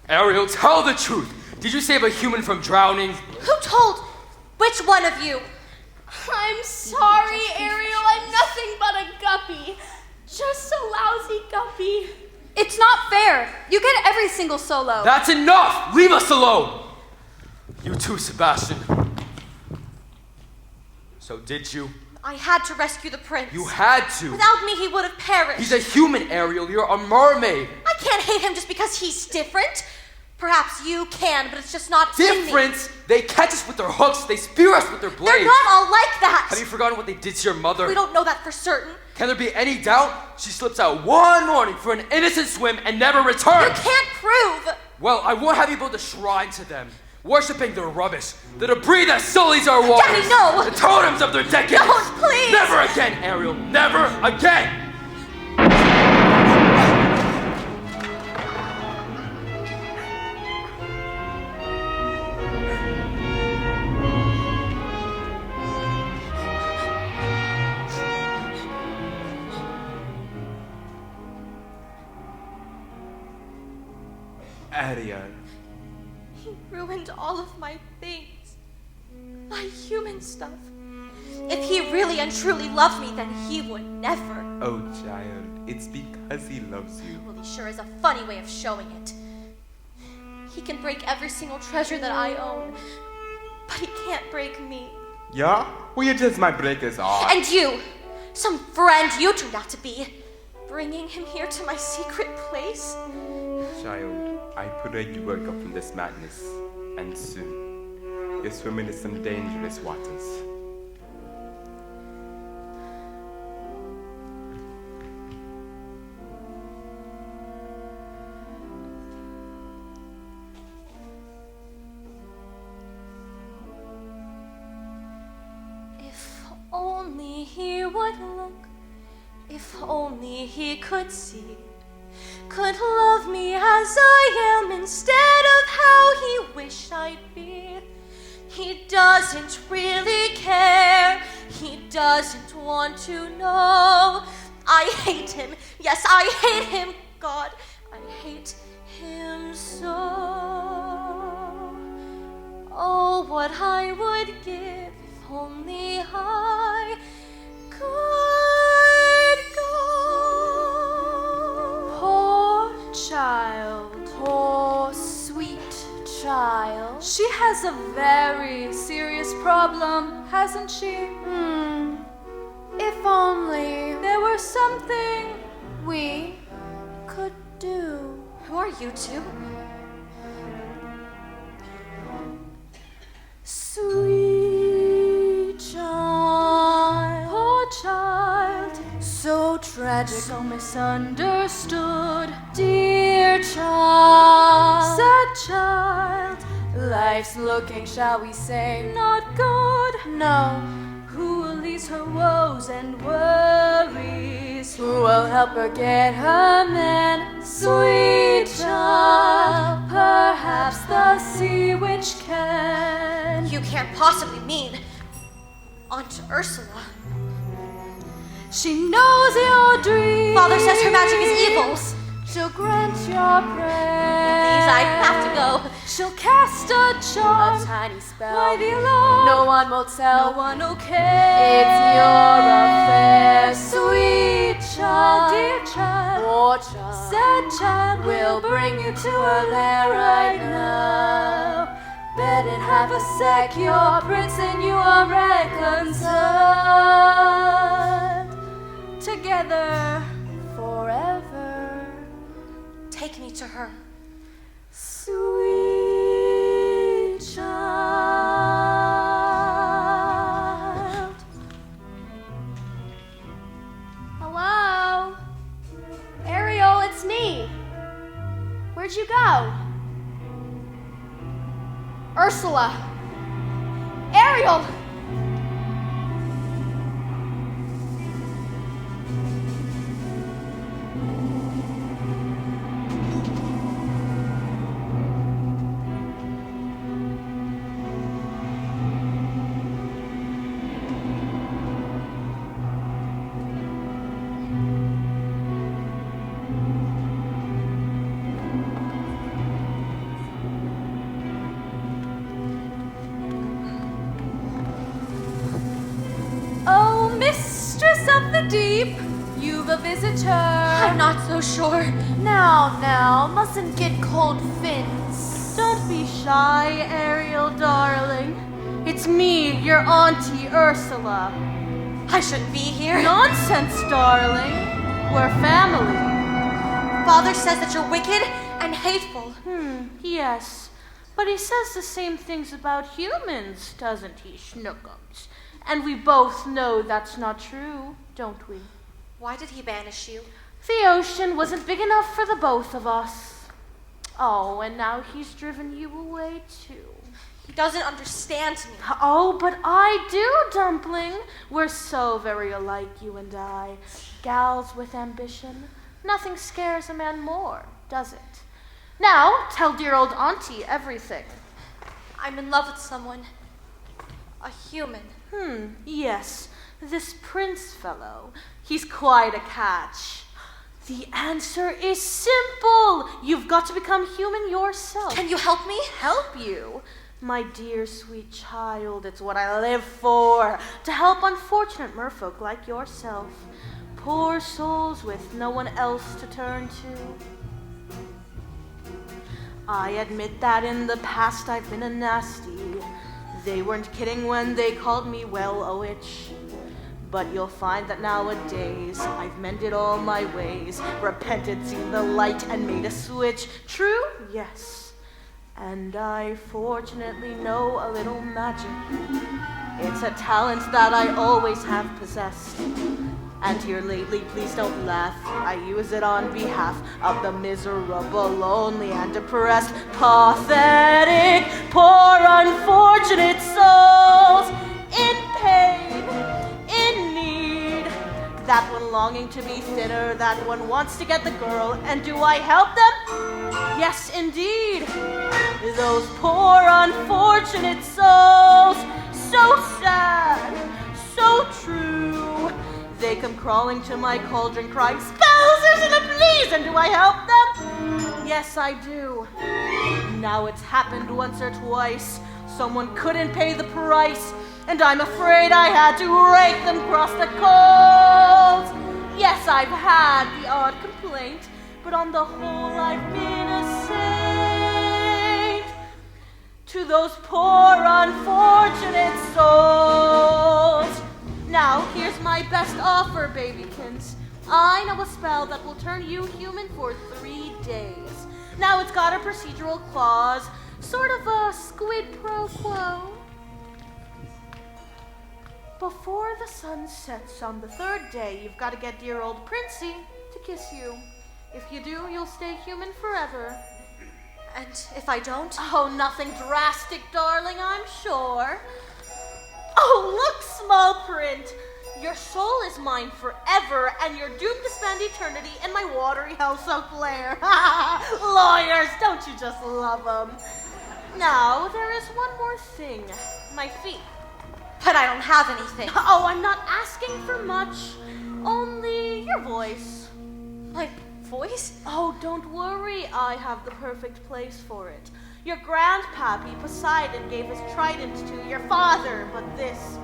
Ariel, tell the truth. Did you save a human from drowning? Who told? Which one of you? I'm sorry, Ariel. I'm nothing but a guppy. Just a lousy guppy. It's not fair. You get every single solo. That's enough! Leave us alone! You too, Sebastian. So did you? I had to rescue the prince. You had to. Without me, he would have perished. He's a human, Ariel. You're a mermaid. I can't hate him just because he's different. Perhaps you can, but it's just not Different? They catch us with their hooks. They spear us with their blades. They're not all like that. Have you forgotten what they did to your mother? We don't know that for certain. Can there be any doubt? She slips out one morning for an innocent swim and never returns. You can't prove. Well, I won't have you build a shrine to them, worshipping their rubbish, the debris that sullies our waters. Daddy, no! The totems of their decades. Don't, please! Never again, Ariel. Never again! Ariel. He ruined all of my things. My human stuff. If he really and truly loved me, then he would never. Oh, child, it's because he loves you. Well, he sure is a funny way of showing it. He can break every single treasure that I own, but he can't break me. Yeah? Well, you just might break his heart. And you, some friend you turned out to be, bringing him here to my secret place? Child, I pray you wake up from this madness, and soon. You're swimming in some dangerous waters. If only he would look, if only he could see, could love me as I am instead of how he wished I'd be. He doesn't really care, he doesn't want to know. I hate him, yes, I hate him, God, I hate him so. Oh, what I would give if only I could go. Poor child. Poor sweet child. She has a very serious problem, hasn't she? If only there were something we could do. Who are you two? Sweet child, poor child, so tragic, so misunderstood. dear child, Sad child, life's looking, shall we say, not good. no. Who will ease her woes and worries? Who will help her get her man? Sweet child, perhaps the sea witch can. You can't possibly mean Aunt Ursula. She knows your dreams. Father says her magic is evil. She'll grant your prayer. Please, I have to go. She'll cast a charm, A tiny spell. Why the alarm? No one will tell. No one will care. It's your affair, sweet child, dear child, poor child, sad child, we'll bring you to her lair right now. Bed and have a sec, your prince and you are reconciled. Together forever. Take me to her. Sweet child. Hello? Ariel, it's me. Where'd you go? Ursula. Ariel! mistress of the deep, you've a visitor. I'm not so sure. Now, mustn't get cold fins. Don't be shy, Ariel, darling. It's me, your Auntie Ursula. I shouldn't be here. Nonsense, darling. We're family. Father says that you're wicked and hateful. Yes. But he says the same things about humans, doesn't he, Schnookums? And we both know that's not true, don't we? Why did he banish you? The ocean wasn't big enough for the both of us. Oh, and now he's driven you away, too. He doesn't understand me. Oh, but I do, Dumpling. We're so very alike, you and I. Gals with ambition. Nothing scares a man more, does it? Now, tell dear old Auntie everything. I'm in love with someone. A human. Yes. This prince fellow. He's quite a catch. The answer is simple. You've got to become human yourself. Can you help me? Help you? My dear sweet child, it's what I live for. To help unfortunate merfolk like yourself. Poor souls with no one else to turn to. I admit that in the past I've been a nasty. They weren't kidding when they called me, well, a witch. But you'll find that nowadays I've mended all my ways, repented, seen the light, and made a switch. True? Yes. And I fortunately know a little magic. It's a talent that I always have possessed. And here lately, please don't laugh, I use it on behalf of the miserable, lonely, and depressed, pathetic, poor, unfortunate souls in pain, in need. That one longing to be thinner, that one wants to get the girl, and do I help them? Yes, indeed. Those poor, unfortunate souls, so sad, so true. They come crawling to my cauldron crying, "Spells, Ursula, please!" And do I help them? Yes, I do. Now it's happened once or twice. Someone couldn't pay the price, and I'm afraid I had to rake them across the coals. Yes, I've had the odd complaint, but on the whole I've been a saint to those poor, unfortunate souls. Now, here's my best offer, babykins. I know a spell that will turn you human for 3 days. Now, it's got a procedural clause, sort of a squid pro quo. Before the sun sets on the 3rd day, you've got to get dear old Princey to kiss you. If you do, you'll stay human forever. And if I don't? Oh, nothing drastic, darling, I'm sure. Oh, look, small print. Your soul is mine forever, and you're doomed to spend eternity in my watery house of Blair. Lawyers, don't you just love them? Now, there is one more thing. My feet. But I don't have anything. Oh, I'm not asking for much. Only your voice. My voice? Oh, don't worry. I have the perfect place for it. Your grandpappy Poseidon gave his trident to your father, but this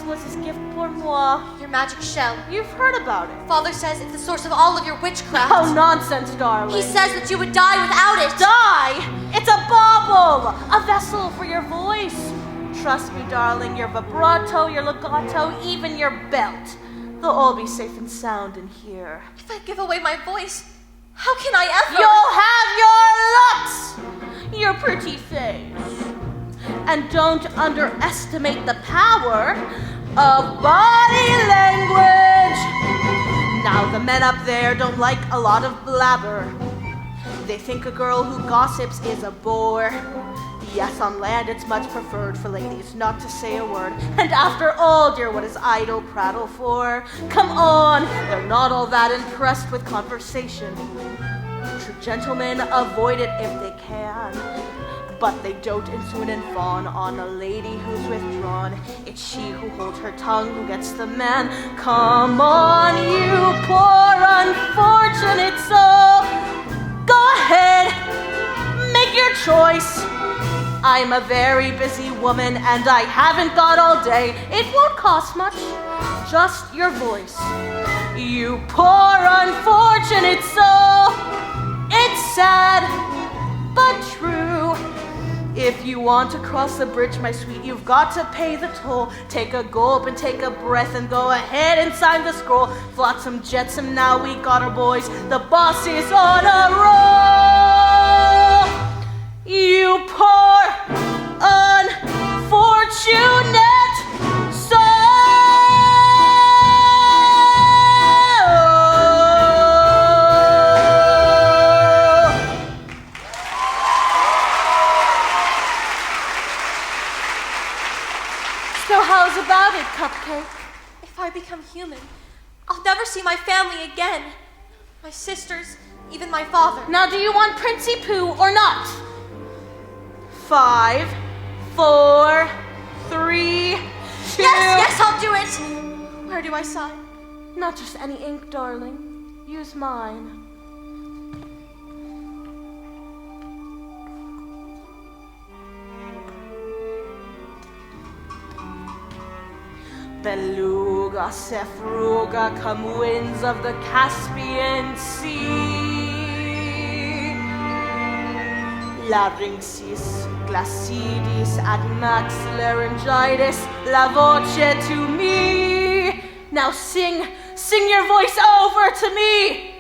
was his gift pour moi. Your magic shell. You've heard about it. Father says it's the source of all of your witchcraft. Oh, nonsense, darling. He says that you would die without it. Die? It's a bauble, a vessel for your voice. Trust me, darling, your vibrato, your legato, even your belt. They'll all be safe and sound in here. If I give away my voice, how can I ever? You'll have your looks, your pretty face. And don't underestimate the power of body language. Now, the men up there don't like a lot of blabber. They think a girl who gossips is a bore. Yes, on land it's much preferred for ladies not to say a word. And after all, dear, what is idle prattle for? Come on, they're not all that impressed with conversation. True gentlemen avoid it if they can. But they dote and swoon and fawn on a lady who's withdrawn. It's she who holds her tongue who gets the man. Come on, you poor unfortunate soul. Go ahead, make your choice. I'm a very busy woman and I haven't got all day. It won't cost much, just your voice. You poor unfortunate soul. It's sad, but true. If you want to cross the bridge, my sweet, you've got to pay the toll. Take a gulp and take a breath and go ahead and sign the scroll. Flotsam, jetsam, now we got our boys. The boss is on a roll. You poor, unfortunate soul. So how's about it, Cupcake? If I become human, I'll never see my family again. My sisters, even my father. Now, do you want Princey Pooh or not? 5, 4, 3, 2. Yes, I'll do it. Where do I sign? Not just any ink, darling. Use mine. Beluga, Cephruga, come winds of the Caspian Sea. Larynxis, Glacidis, Admax, Laryngitis, La voce to me. Now sing your voice over to me.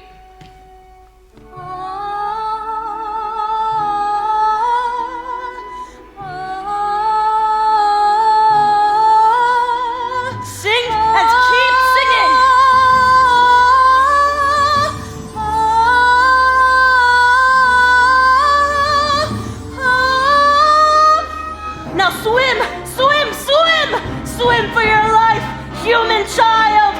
Sing and keep singing. Now swim, swim, swim, swim for your life, human child.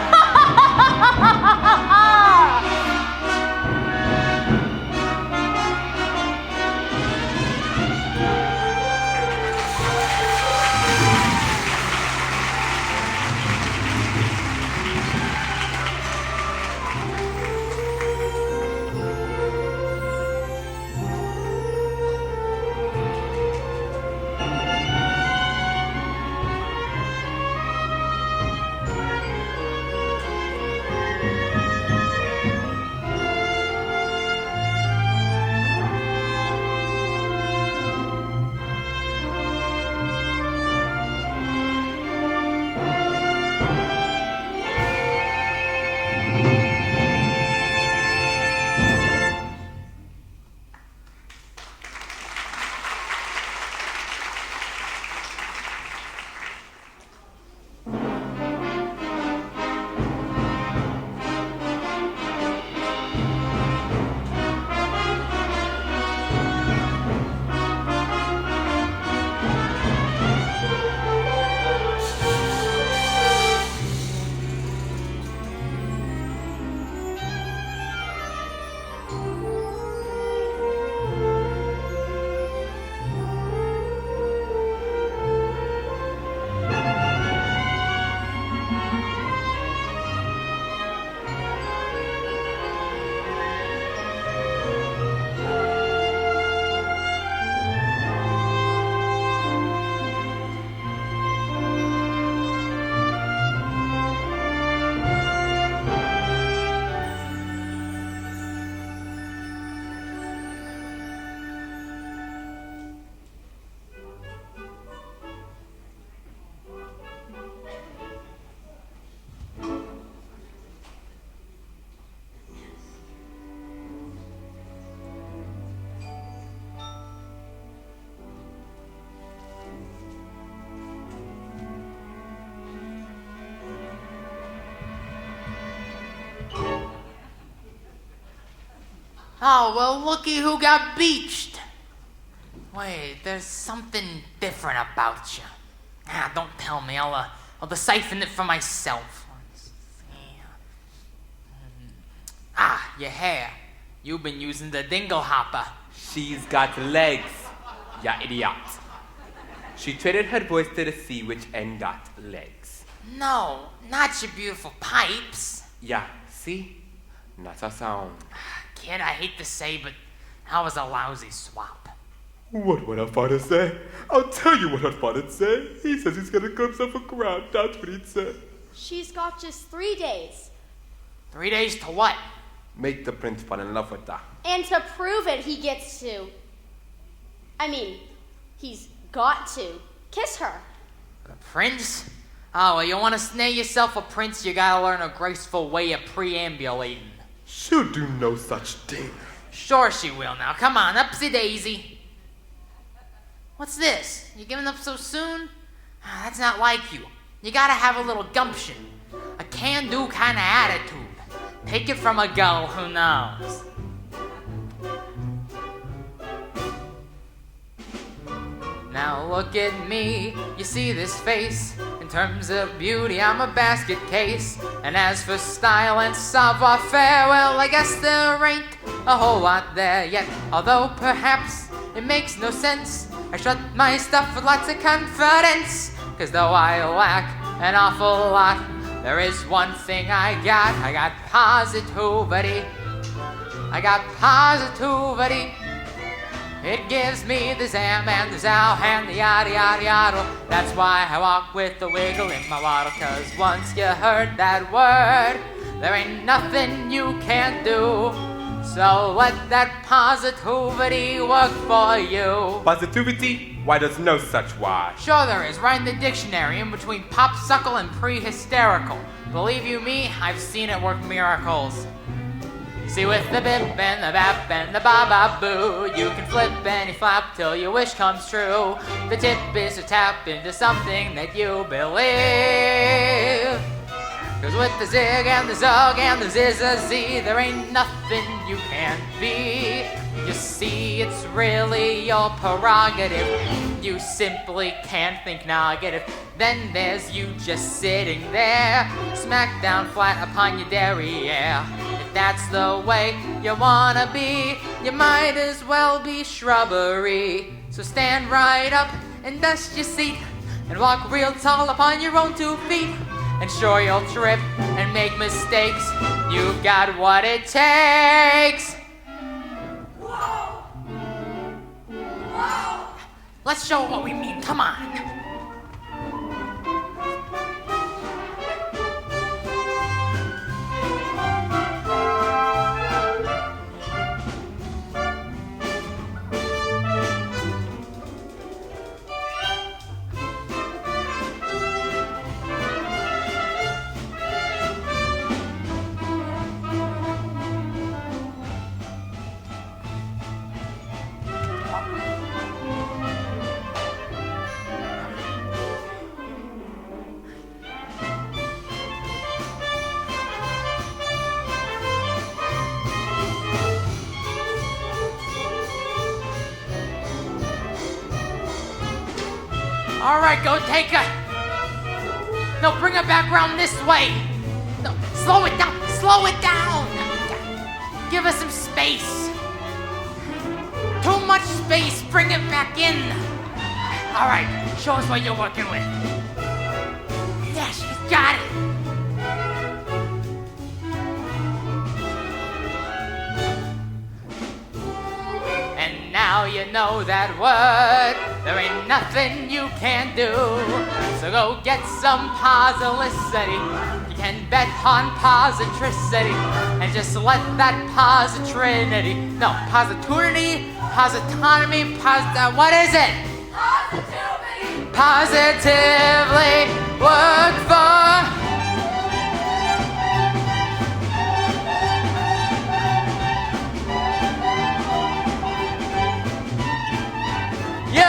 Oh, well, looky who got beached. Wait, there's something different about you. Ah, don't tell me. I'll decipher it for myself. Let's see. Ah, your hair. You've been using the dingle hopper. She's got legs, ya idiot. She traded her voice to the sea, which and got legs. No, not your beautiful pipes. Yeah, see? Not a sound. Kid, I hate to say, but that was a lousy swap. What would our father say? I'll tell you what our father'd say. He says he's gonna cut himself a crown. That's what he'd say. She's got just 3 days. 3 days to what? Make the prince fall in love with her. And to prove it, he gets to. I mean, he's got to. Kiss her. A prince? Oh, well, you want to snare yourself a prince, you gotta learn a graceful way of preambulating. She'll do no such thing. Sure she will now. Come on, upsy daisy. What's this? You giving up so soon? That's not like you. You gotta have a little gumption. A can-do kind of attitude. Take it from a girl who knows. Now look at me, you see this face. In terms of beauty, I'm a basket case. And as for style and savoir-faire, well, I guess there ain't a whole lot there yet. Although perhaps it makes no sense, I shut my stuff with lots of confidence. 'Cause though I lack an awful lot, there is one thing I got positivity. I got positivity. It gives me the zam and the zow and the yada yada yada. That's why I walk with the wiggle in my waddle. 'Cause once you heard that word, there ain't nothing you can't do. So let that positivity work for you. Positivity? Why, there's no such why. Sure there is, right in the dictionary, in between popsicle and pre-hysterical. Believe you me, I've seen it work miracles. See, with the bip and the bap and the ba-ba-boo, you can flip and you flap till your wish comes true. The tip is to tap into something that you believe. 'Cause with the zig and the zug and the ziz-a-zee, there ain't nothing you can't be. You see, it's really your prerogative. You simply can't think negative. Then there's you just sitting there, smack down flat upon your derriere. If that's the way you wanna be, you might as well be shrubbery. So stand right up and dust your seat, and walk real tall upon your own 2 feet. And sure you'll trip and make mistakes, you've got what it takes. Whoa. Whoa. Let's show what we mean, come on. All right, go take her. No, bring her back round this way. No, slow it down, slow it down. Give her some space. Too much space, bring it back in. All right, show us what you're working with. Yeah, she's got it. And now you know that word. There ain't nothing you can't do. So go get some positivity. You can bet on positricity. And just let that positivity, no, positivity, positonomy, what is it? Positivity. Positively work for. You.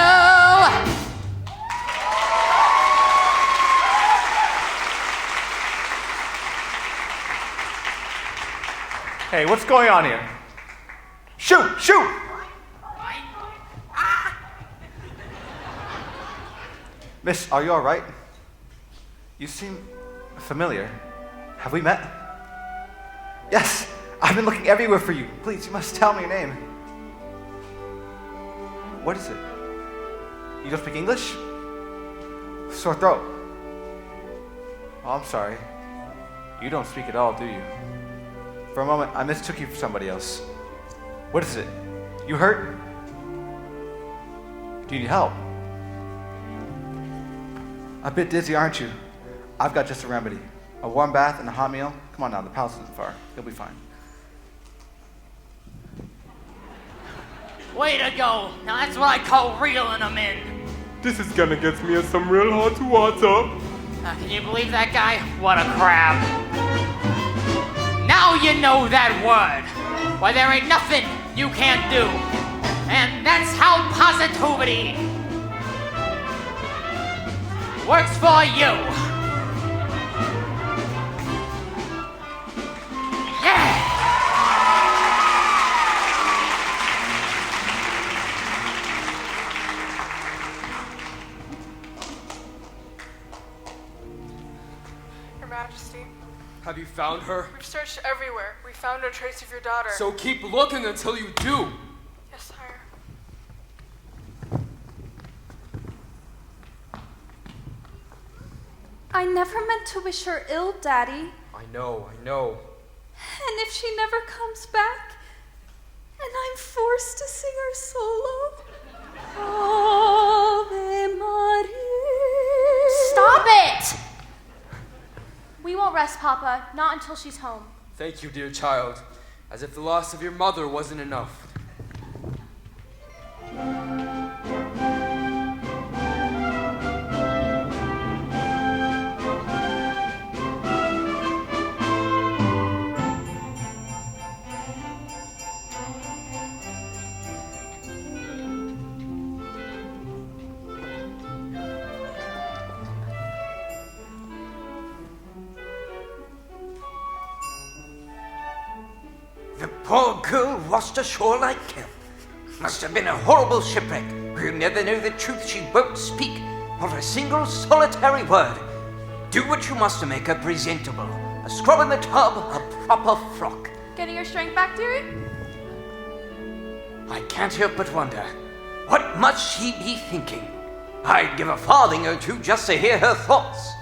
Hey, what's going on here? Shoot! Shoot! Miss, are you all right? You seem familiar. Have we met? Yes, I've been looking everywhere for you. Please, you must tell me your name. What is it? You don't speak English? Sore throat. Oh, I'm sorry. You don't speak at all, do you? For a moment, I mistook you for somebody else. What is it? You hurt? Do you need help? A bit dizzy, aren't you? I've got just a remedy. A warm bath and a hot meal. Come on now, the palace isn't far. You'll be fine. Way to go. Now that's what I call reeling them in. This is gonna get me in some real hot water. Can you believe that guy? What a crab. Now you know that word. Why, there ain't nothing you can't do. And that's how positivity works for you. Yeah! Your Majesty, Have you found her? we've searched everywhere. We found no trace of your daughter. So keep looking until you do. Yes, sire. I never meant to wish her ill, Daddy. I know. And if she never comes back, and I'm forced to sing her solo, Ave Maria. Stop it! We won't rest, Papa, not until she's home. Thank you, dear child. As if the loss of your mother wasn't enough. The poor girl washed ashore like kelp. Must have been a horrible shipwreck. We'll never know the truth. She won't speak, not a single solitary word. Do what you must to make her presentable. A scrub in the tub, a proper frock. Getting your strength back, dearie? I can't help but wonder, what must she be thinking? I'd give a farthing or two just to hear her thoughts.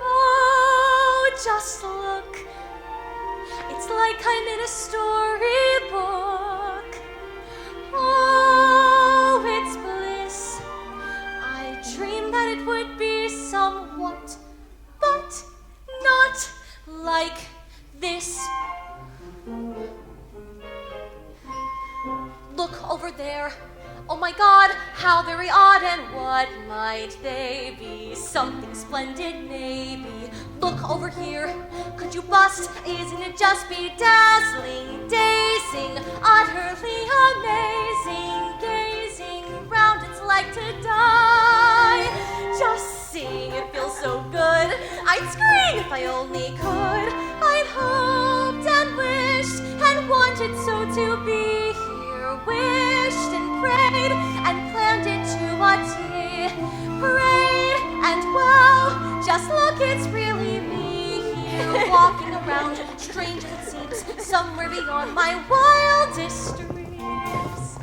Oh, just look. It's like I'm in a storybook. Oh, it's bliss. I dreamed that it would be somewhat, but not like this. Look over there. Oh my God, how very odd, and what might they be? Something splendid, maybe. Look over here. Could you bust? Isn't it just bedazzling, dazing, utterly amazing? Gazing round, it's like to die. Just seeing it feels so good. I'd scream if I only could. I'd hoped and wished and wanted so to be here. Wished and prayed and planned it to a T. Prayed and wow, just look, it's really me here walking around, strange as it seems, somewhere beyond my wildest dreams.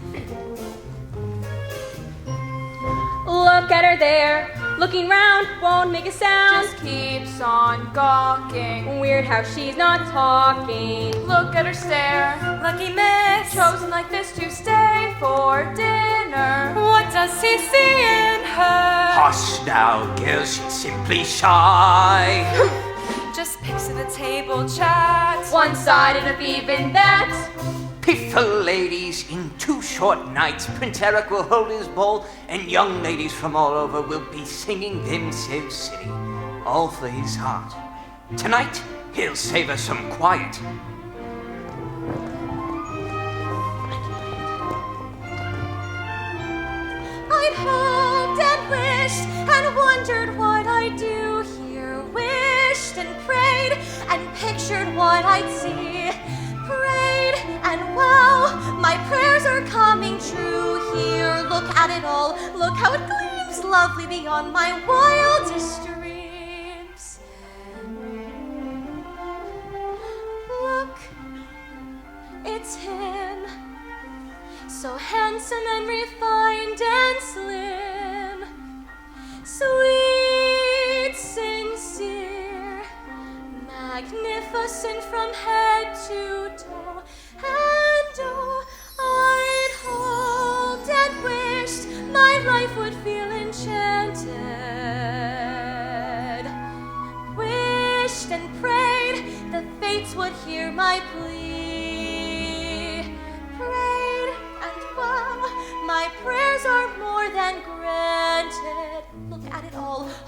Look at her there, looking round, won't make a sound. Just keeps on gawking. Weird how she's not talking. Look at her stare. Lucky miss, chosen like this to stay for dinner. What does he see in her? Hush now, girl, she's simply shy. Just picks at the table chat. One-sided if even that. Piffle ladies, in 2 short nights, Prince Eric will hold his ball, and young ladies from all over will be singing themselves silly, all for his heart. Tonight, he'll save us some quiet. I'd hoped and wished and wondered what I'd do here. Wished and prayed and pictured what I'd see. Prayed and wow, my prayers are coming true here. Look at it all, look how it gleams, lovely beyond my wildest dreams. Look, it's him, so handsome and refined and slim, sweet, sincere, magnificent from head to toe, and oh, I'd hoped and wished my life would feel enchanted. Wished and prayed the fates would hear my plea. Prayed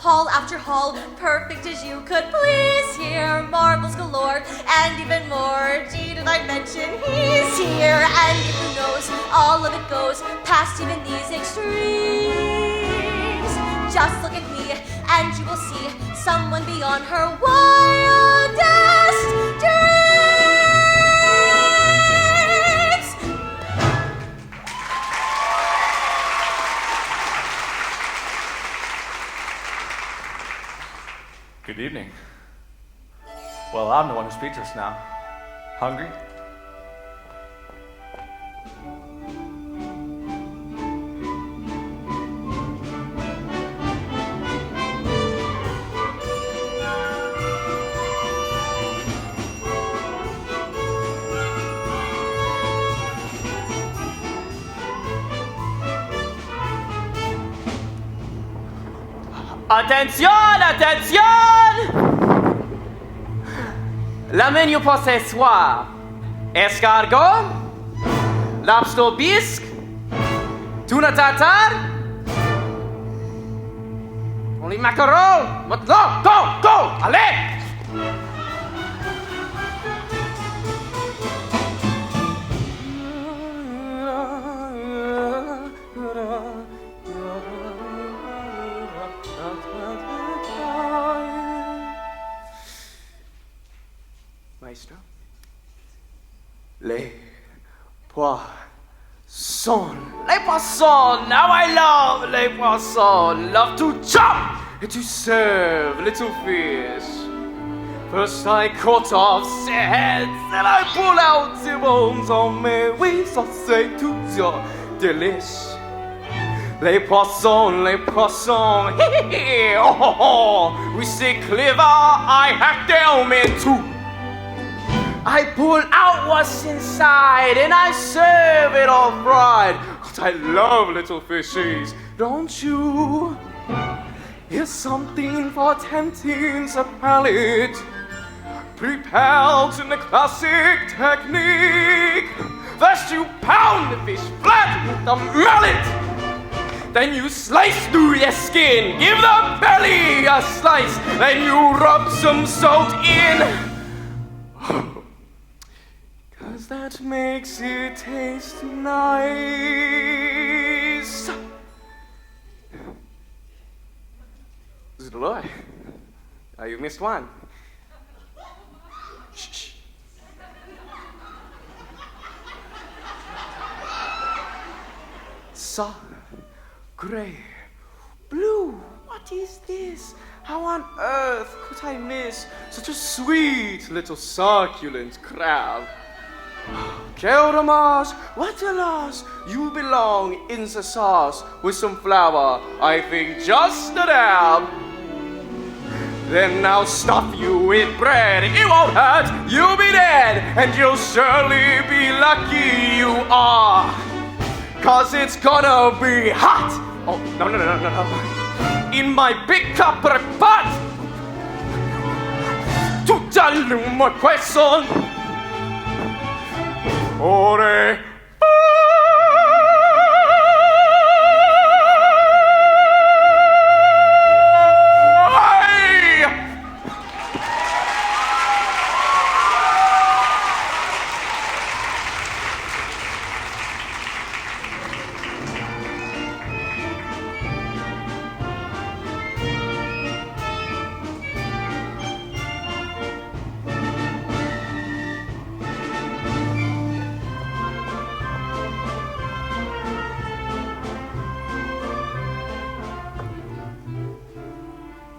hall after hall, perfect as you could please. Here, marbles galore, and even more. Gee, did I mention he's here? And who knows, all of it goes past even these extremes. Just look at me, and you will see someone beyond her wildest dreams. Good evening. Well, I'm the one who's speechless now. Hungry? Attention, attention! Le menu pour ce soir: escargot, lobster bisque, tuna tartare, only macaroni. But no, go, allez! Maestro? Les poissons. Les poissons! Now I love les poissons. Love to chop and to serve little fish. First I cut off their heads and I pull out the bones on me. Oui, ça c'est toujours delish. Les poissons, oh, we say clever, I hack them in two. I pull out what's inside and I serve it all fried. Cause I love little fishies, don't you? Here's something for tempting the palate. Prepared in the classic technique. First you pound the fish flat with the mallet. Then you slice through the skin. Give the belly a slice. Then you rub some salt in. Cause that makes it taste nice. Zdeloy, you missed one. Shh. So, gray, blue, what is this? How on earth could I miss such a sweet little succulent crab? Quel dommage, what a loss, you belong in the sauce with some flour, I think just a dab. Then I'll stuff you with bread, it won't hurt, you'll be dead, and you'll surely be lucky you are. Cause it's gonna be hot, oh, no, in my big copper pot. Tout allume poisson. Ore.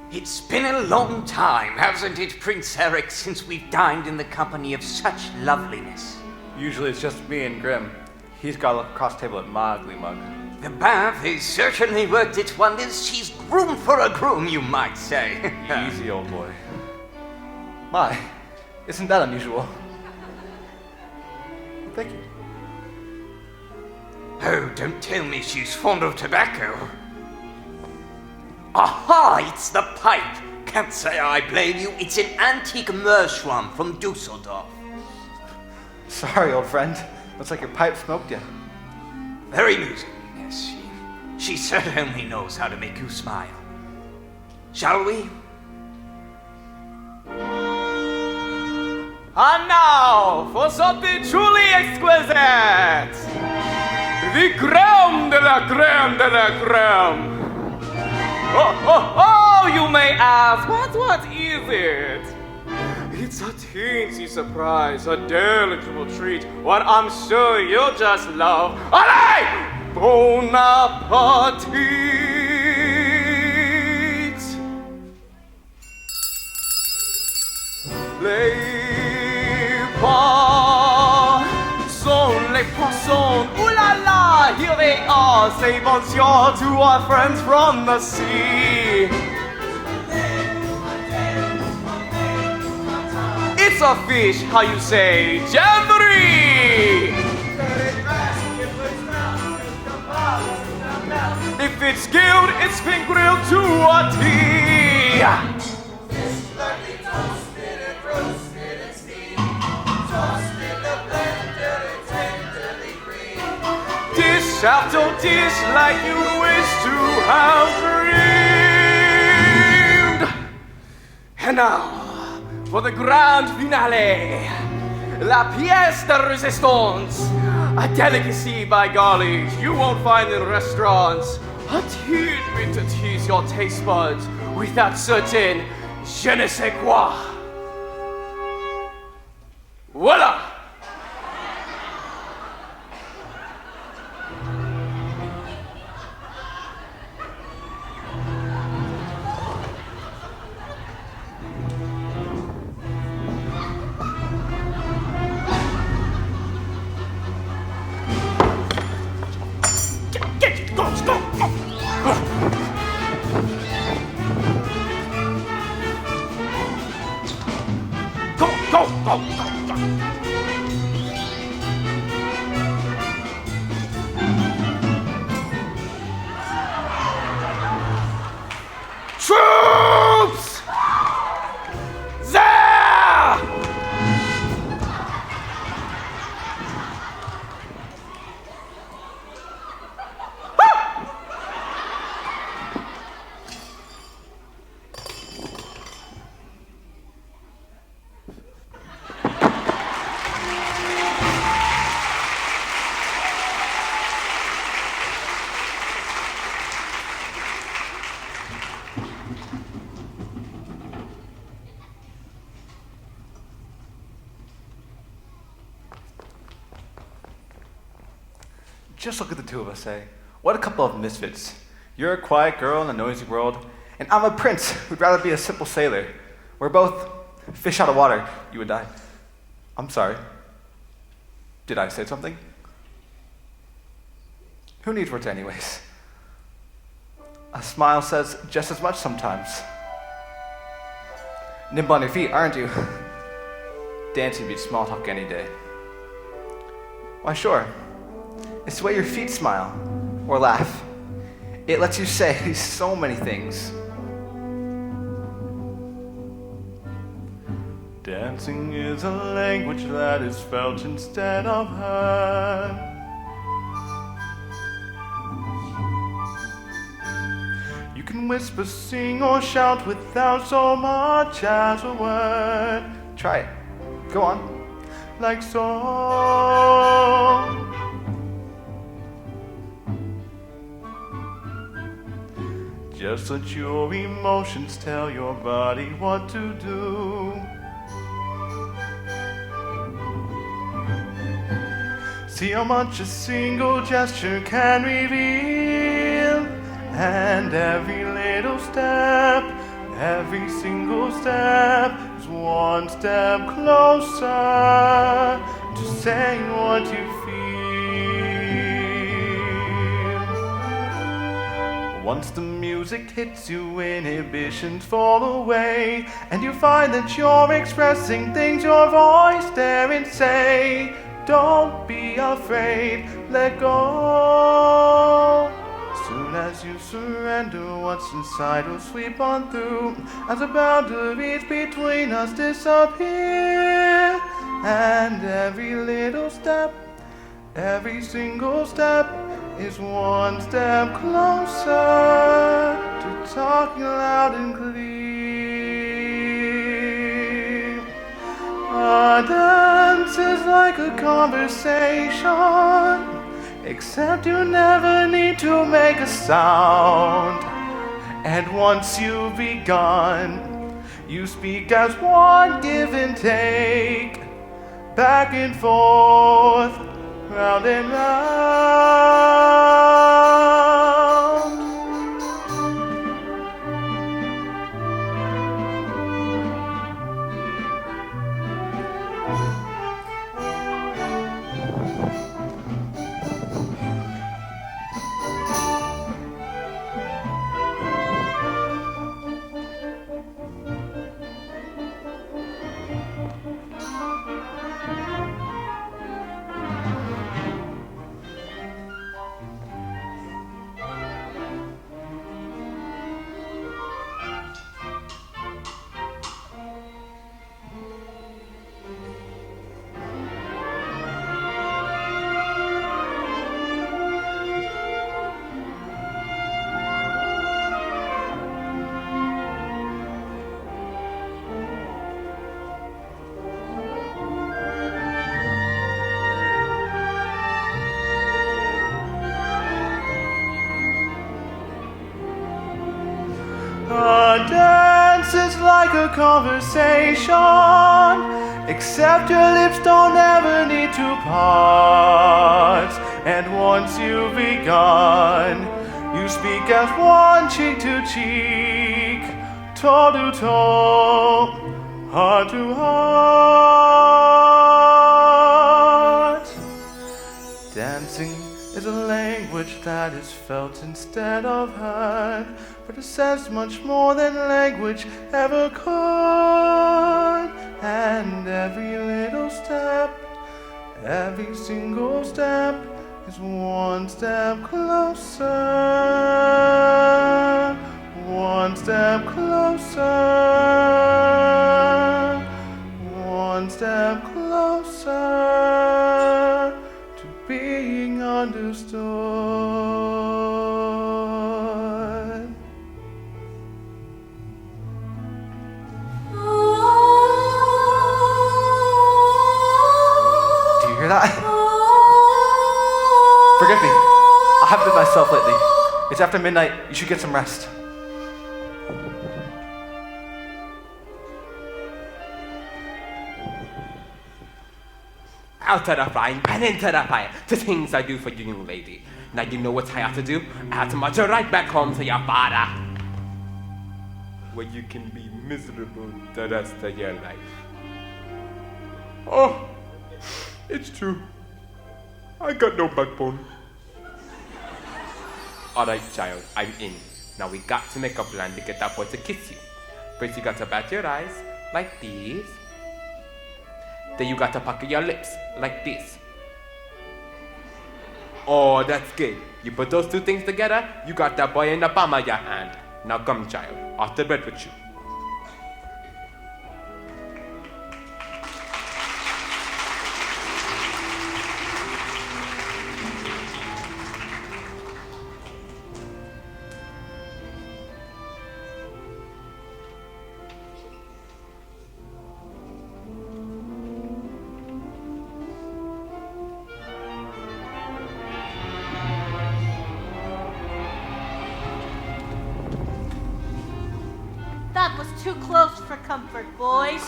It's been a long time, hasn't it, Prince Eric, since we've dined in the company of such loveliness? Usually it's just me and Grim. He's got a lacrosse table at Mowgli Mug. The bath has certainly worked its wonders. She's groomed for a groom, you might say. Easy, old boy. My, isn't that unusual? Thank you. Oh, don't tell me she's fond of tobacco. Aha, it's the pipe. Can't say I blame you. It's an antique Meerschaum from Dusseldorf. Sorry, old friend. Looks like your pipe smoked you. Very amusing, yes. She certainly knows how to make you smile. Shall we? And now for something truly exquisite. The creme de la creme de la creme. Oh, you may ask, but what is it? It's a teensy surprise, a delectable treat, what I'm sure you'll just love. Allez! Bon appetit! Les poissons, ooh la la, here they are, say bonjour to our friends from the sea. It's a fish, how you say, jamboree! If it's skilled, it's been grilled to a T. Toasted and roasted and steamed, tossed in the blender and tenderly green. Dish after dish like you wish to have dreamed. And now, for the grand finale, la pièce de résistance, a delicacy by golly you won't find in restaurants, a tidbit to tease your taste buds with that certain je ne sais quoi. Voila! Troops! There! Just look at the two of us, eh? What a couple of misfits. You're a quiet girl in a noisy world, and I'm a prince who'd rather be a simple sailor. We're both fish out of water, you and I. I'm sorry. Did I say something? Who needs words anyways? A smile says just as much sometimes. Nimble on your feet, aren't you? Dancing beats small talk any day. Why, sure. It's the way your feet smile or laugh. It lets you say so many things. Dancing is a language that is felt instead of heard. You can whisper, sing, or shout without so much as a word. Try it. Go on. Like so. Just let your emotions tell your body what to do. See how much a single gesture can reveal. And every little step, every single step is one step closer to saying what you feel. Once the music hits you, inhibitions fall away, and you find that you're expressing things your voice daren't say. Don't be afraid, let go. Soon as you surrender, what's inside will sweep on through, as the boundaries between us disappear. And every little step, every single step is one step closer to talking loud and clear. A dance is like a conversation, except you never need to make a sound. And once you've begun, you speak as one, give and take, back and forth, round and round. A dance is like a conversation, except your lips don't ever need to part. And once you've begun, you speak as one, cheek to cheek, toe to toe, heart to heart. Dancing is a language that is felt instead of heard, but it says much more than language ever could. And every little step, every single step is one step closer, one step closer, one step closer to being understood. Do you hear that? Forgive me. I haven't been myself lately. It's after midnight. You should get some rest. Out of the frying pan into the fire. The things I do for you, young lady. Now you know what I have to do. I have to march you right back home to your father, where you can be miserable the rest of your life. Oh, it's true. I got no backbone. Alright, child, I'm in. Now we got to make a plan to get that boy to kiss you. First you got to bat your eyes, like this. Then you got to pucker your lips, like this. Oh, that's good. You put those two things together, you got that boy in the palm of your hand. Now come, child, off to bed with you. That was too close for comfort, boys.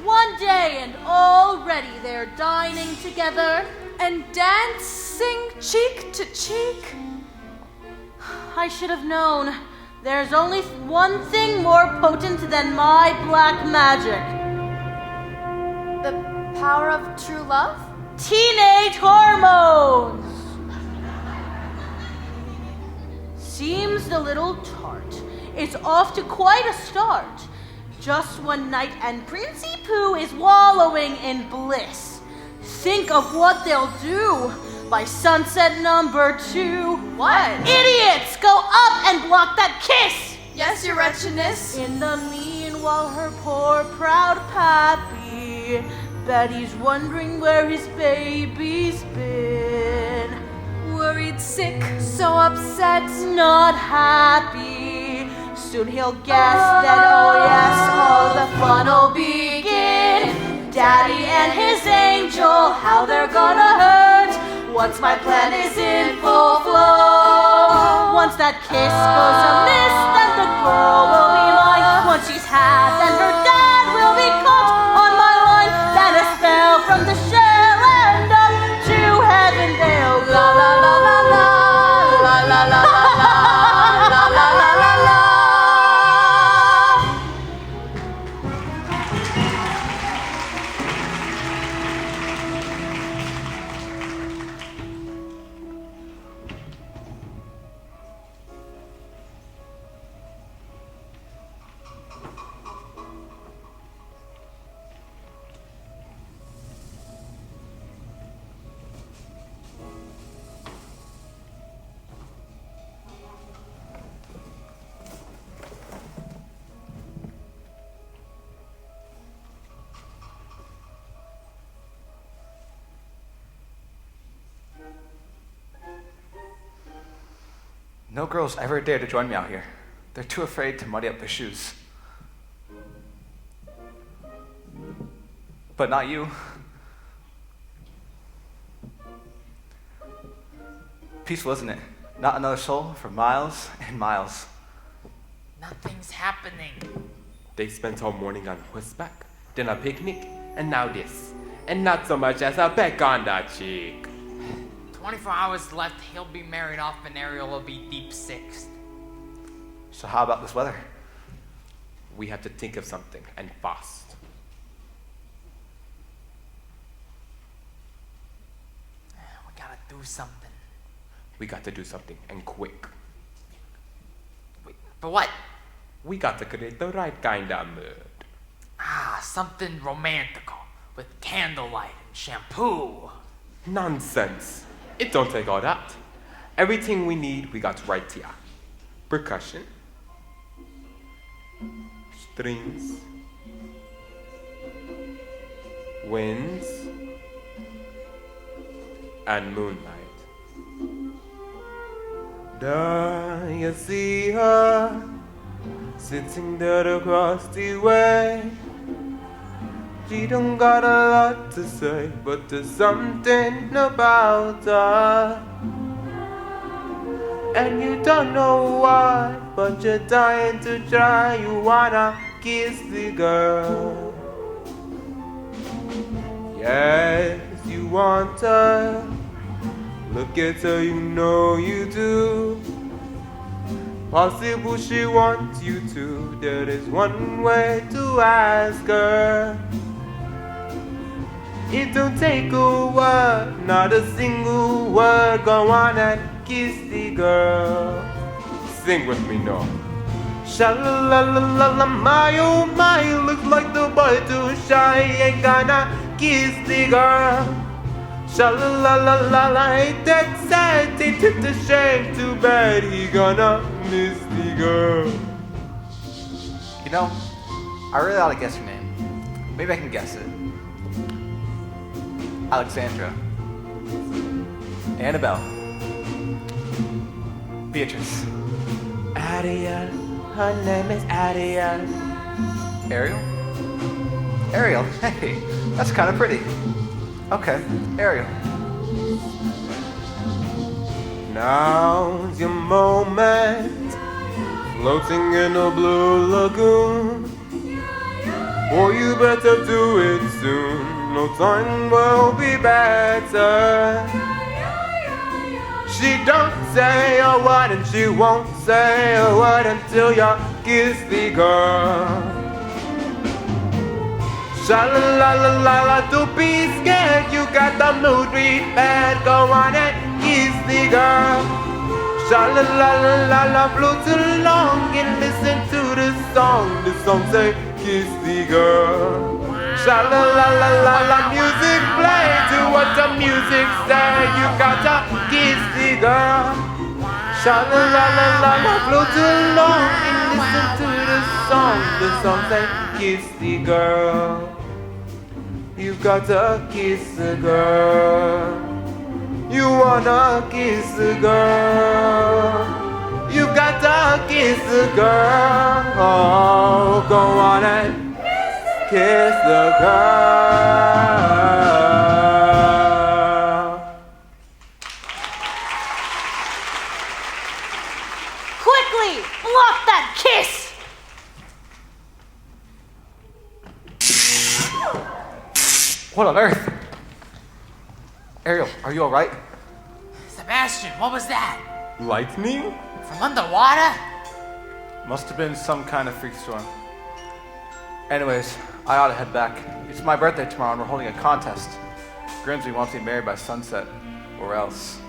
One day and already they're dining together and dancing cheek to cheek. I should have known. There's only one thing more potent than my black magic. The power of true love? Teenage hormones! Seems the little tart is off to quite a start. Just one night and Princey Pooh is wallowing in bliss. Think of what they'll do by sunset number 2. What? Idiots! Go up and block that kiss! Yes, your wretchedness. In the meanwhile, her poor proud pappy, Betty's wondering where his baby's been. Worried, sick, so upset, not happy. soon he'll guess. Then, oh yes, all the fun'll begin. Daddy and his angel, how they're gonna hurt. Once my plan is in full flow. Once that kiss goes amiss, then the girl will be mine. Once she's had, then her dad will be caught on my line. Then a spell from the shell and up to heaven they'll go. La la la la la la la la la la la la la la. No girls ever dare to join me out here. They're too afraid to muddy up their shoes. But not you. Peaceful, isn't it? Not another soul for miles and miles. Nothing's happening. They spent all morning on horseback, then a picnic, and now this. And not so much as a peck on the cheek. 24 hours left, he'll be married off and Ariel will be deep sixth. So how about this weather? We have to think of something, and fast. We gotta do something. We got to do something, and quick. Wait, but what? We got to create the right kind of mood. Something romantical, with candlelight and shampoo. Nonsense. It don't take all that. Everything we need, we got right here. Percussion, strings, winds, and moonlight. There you see her, sitting there across the way. She don't got a lot to say, but there's something about her. And you don't know why, but you're dying to try. You wanna kiss the girl. Yes, you want her. Look at her, you know you do. Possible she wants you to. There is one way to ask her. It don't take a word, not a single word. Go on and kiss the girl. Sing with me now. Sha-la-la-la-la-la, my oh my, looks like the boy too shy. Ain't gonna kiss the girl. Sha-la-la-la-la-la, ain't that sad? Ain't it a shame? Too bad he gonna miss the girl. You know, I really ought to guess your name. Maybe I can guess it. Alexandra. Annabelle. Beatrice. Ariel. Her name is Ariel. Ariel? Ariel, hey, that's kind of pretty. Okay, Ariel. Now's your moment, floating in a blue lagoon. Oh, you better do it soon. No time will be better. She don't say a word and she won't say a word until you kiss the girl. Sha-la-la-la-la-la, don't be scared, you got the mood read bad. Go on and kiss the girl. Sha-la-la-la-la-la, float along and listen to the song. The song say, kiss the girl. Sha-la-la-la-la-la, music play to what the music say. You gotta kiss the girl. Sha-la-la-la-la-la, float along and listen to the song. The song say, kiss the girl. You gotta kiss the girl. You wanna kiss the girl. You gotta kiss kiss the girl. Oh, go on and kiss the girl. Quickly, block that kiss! What on earth? Ariel, are you all right? Sebastian, what was that? Lightning? From underwater? Must have been some kind of freak storm. Anyways, I ought to head back. It's my birthday tomorrow and we're holding a contest. Grimsby wants me married by sunset, or else.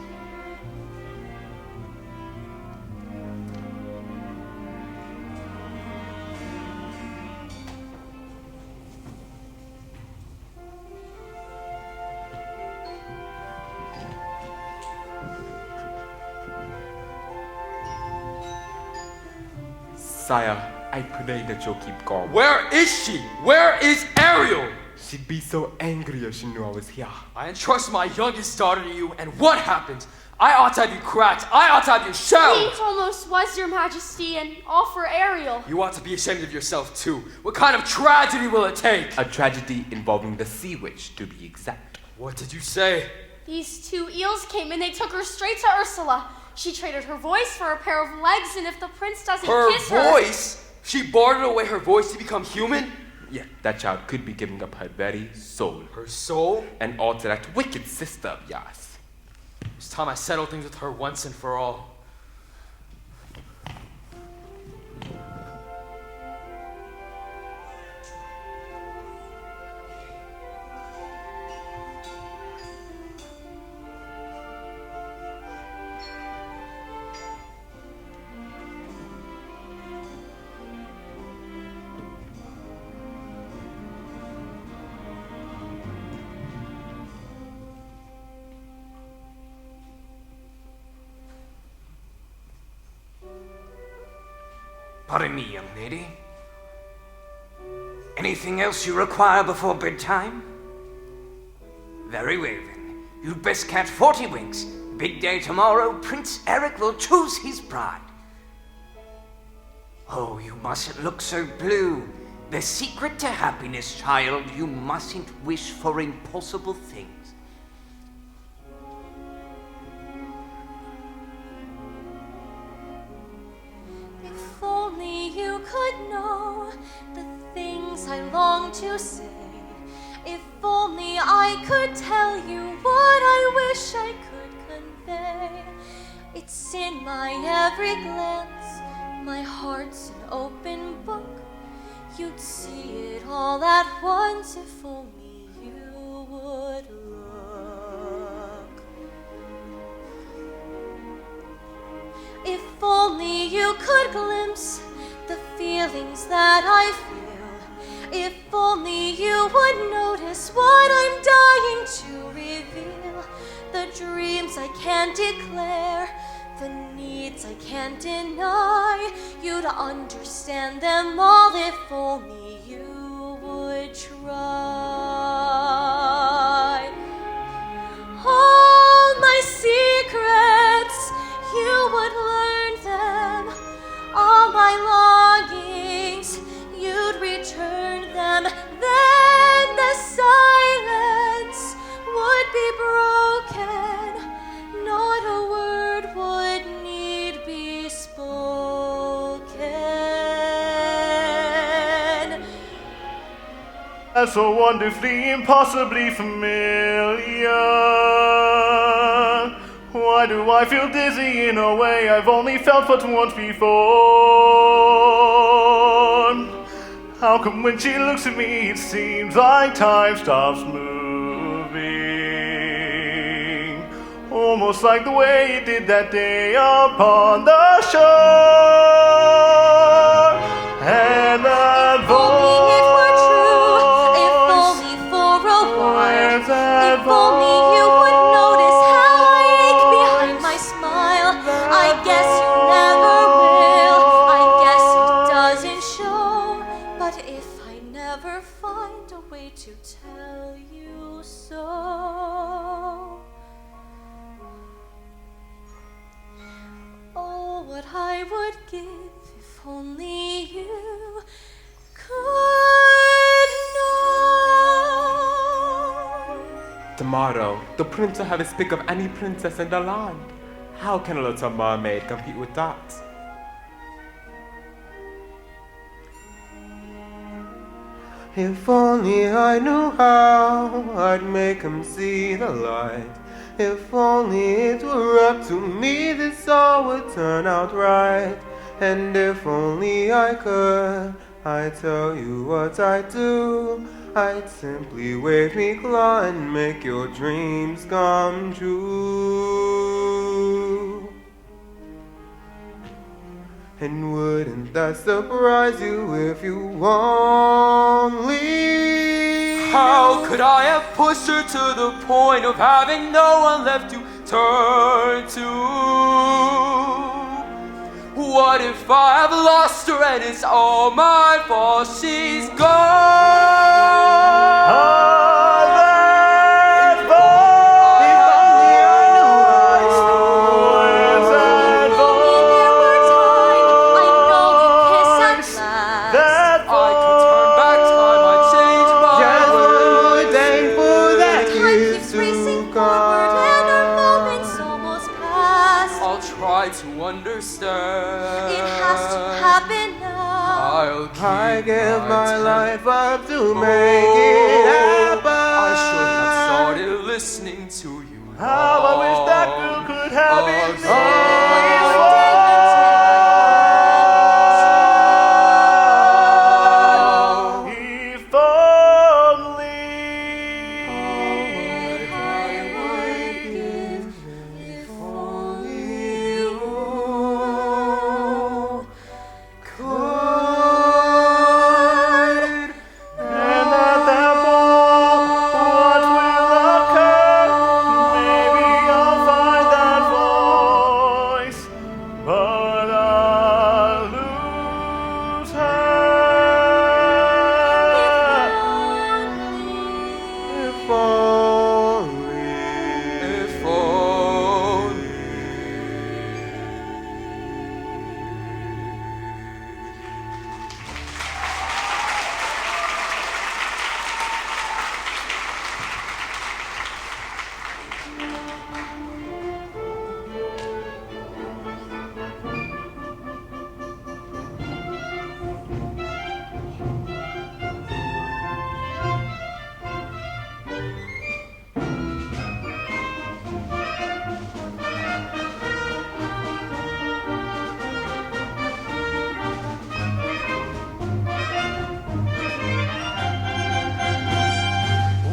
Sire, I pray that you'll keep calm. Where is she? Where is Ariel? She'd be so angry if she knew I was here. I entrust my youngest daughter to you, and what happened? I ought to have you cracked. I ought to have you shelled. He almost was, Your Majesty, and all for Ariel. You ought to be ashamed of yourself, too. What kind of tragedy will it take? A tragedy involving the sea witch, to be exact. What did you say? These two eels came and they took her straight to Ursula. She traded her voice for a pair of legs, and if the prince doesn't kiss her... Her voice? She bartered away her voice to become human? Yeah, that child could be giving up her very soul. Her soul? And all to that wicked sister of yours. It's time I settle things with her once and for all. Pardon me, young lady. Anything else you require before bedtime? Very well then. You'd best catch 40 winks. Big day tomorrow, Prince Eric will choose his bride. Oh, you mustn't look so blue. The secret to happiness, child, you mustn't wish for impossible things. If only you could know the things I long to say. If only I could tell you what I wish I could convey. It's in my every glance, my heart's an open book. You'd see it all at once if only you would look. If only you could glimpse the feelings that I feel. If only you would notice what I'm dying to reveal. The dreams I can't declare, the needs I can't deny. You'd understand them all if only you would try. All my secrets, you would learn them. All my longings, you'd return them. Then the silence would be broken. Not a word would need be spoken. That's so wonderfully, impossibly familiar. Why do I feel dizzy in a way I've only felt but once before? How come when she looks at me it seems like time stops moving? Almost like the way it did that day upon the shore. And that voice, if only for a while. If only you would notice how I ache behind my smile. I guess you never will. I guess it doesn't show. But if I never find a way to tell you so. Oh, what I would give only you could know. Tomorrow, the prince will have his pick of any princess in the land. How can a little mermaid compete with that? If only I knew how, I'd make him see the light. If only it were up to me, this all would turn out right. And if only I could, I'd tell you what I'd do. I'd simply wave me claw and make your dreams come true. And wouldn't that surprise you if you only How could I have pushed her to the point of having no one left to turn to? What if I have lost her and it's all my fault? She's gone. To understand, it has to happen now. I give my life up to make it happen. I should have started listening to you. How I wish that girl could have been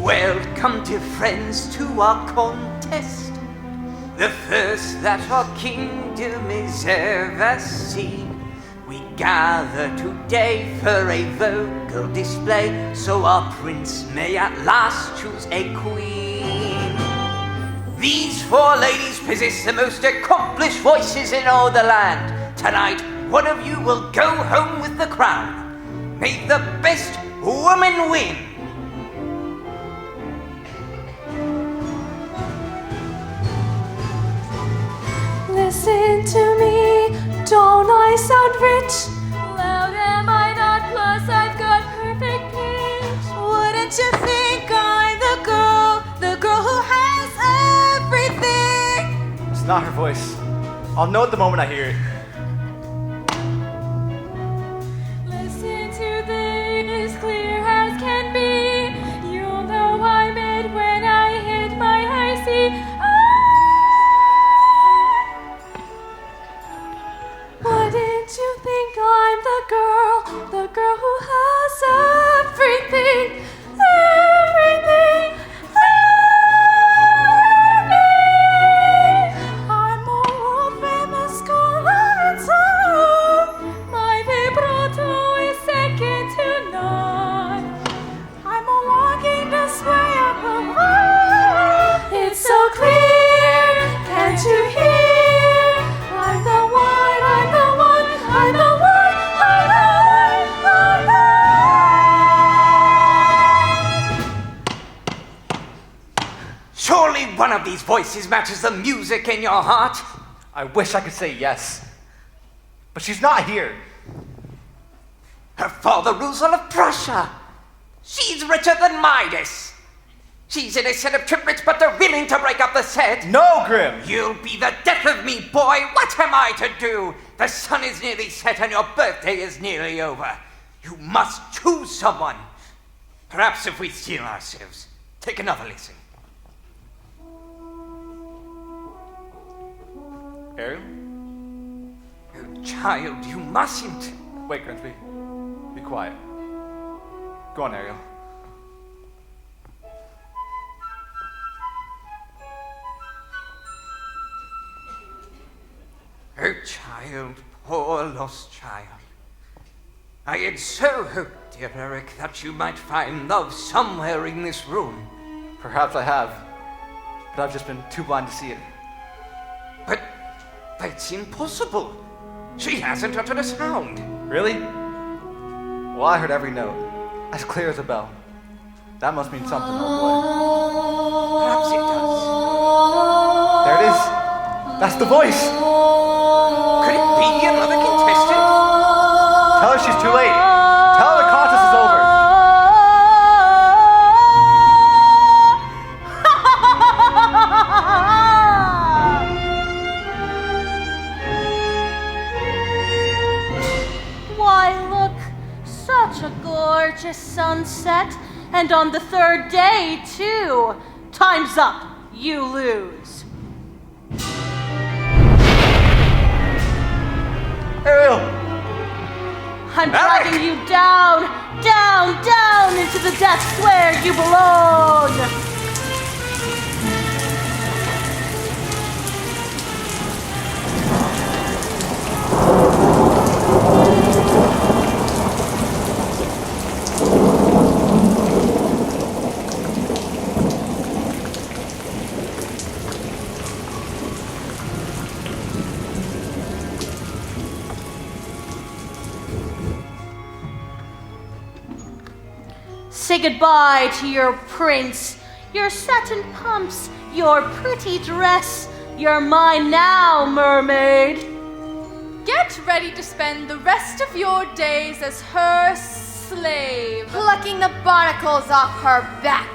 Welcome, dear friends, to our contest, the first that our kingdom has ever seen. We gather today for a vocal display, so our prince may at last choose a queen. These four ladies possess the most accomplished voices in all the land. Tonight, one of you will go home with the crown. May the best woman win. Listen to me, don't I sound rich? Loud am I not, plus I've got perfect pitch. Wouldn't you think I'm the girl who has everything? It's not her voice. I'll know it the moment I hear it. Listen to this, clear as can be. You'll know I meant when I hit my high C. Wouldn't you think I'm the girl who has everything, everything, everything? I'm a world famous scholar in song. My vibrato is second to none. I'm a walking display of the world. It's so clear, can't you hear? I'm the one, I'm the one, I'm the one, I'm the one, I'm the one. Surely one of these voices matches the music in your heart. I wish I could say yes, but she's not here. Her father rules all of Prussia. She's richer than Midas. She's in a set of triplets, but they're willing to break up the set. No, Grim! You'll be the death of me, boy. What am I to do? The sun is nearly set and your birthday is nearly over. You must choose someone. Perhaps if we steel ourselves. Take another listen. Ariel? Oh, child, you mustn't. Wait, Grimsby. Be quiet. Go on, Ariel. Oh, child, poor lost child. I had so hoped, dear Eric, that you might find love somewhere in this room. Perhaps I have, but I've just been too blind to see it. But that's impossible. She hasn't uttered a sound. Really? Well, I heard every note, as clear as a bell. That must mean something, old boy. Perhaps it does. There it is. That's the voice. Could it be another contestant? Tell her she's too late. Tell her the contest is over. Why, look, such a gorgeous sunset. And on the third day, too. Time's up. You lose. Ariel! I'm dragging you down, down, down into the depths where you belong. Say goodbye to your prince, your satin pumps, your pretty dress. You're mine now, mermaid. Get ready to spend the rest of your days as her slave. Plucking the barnacles off her back.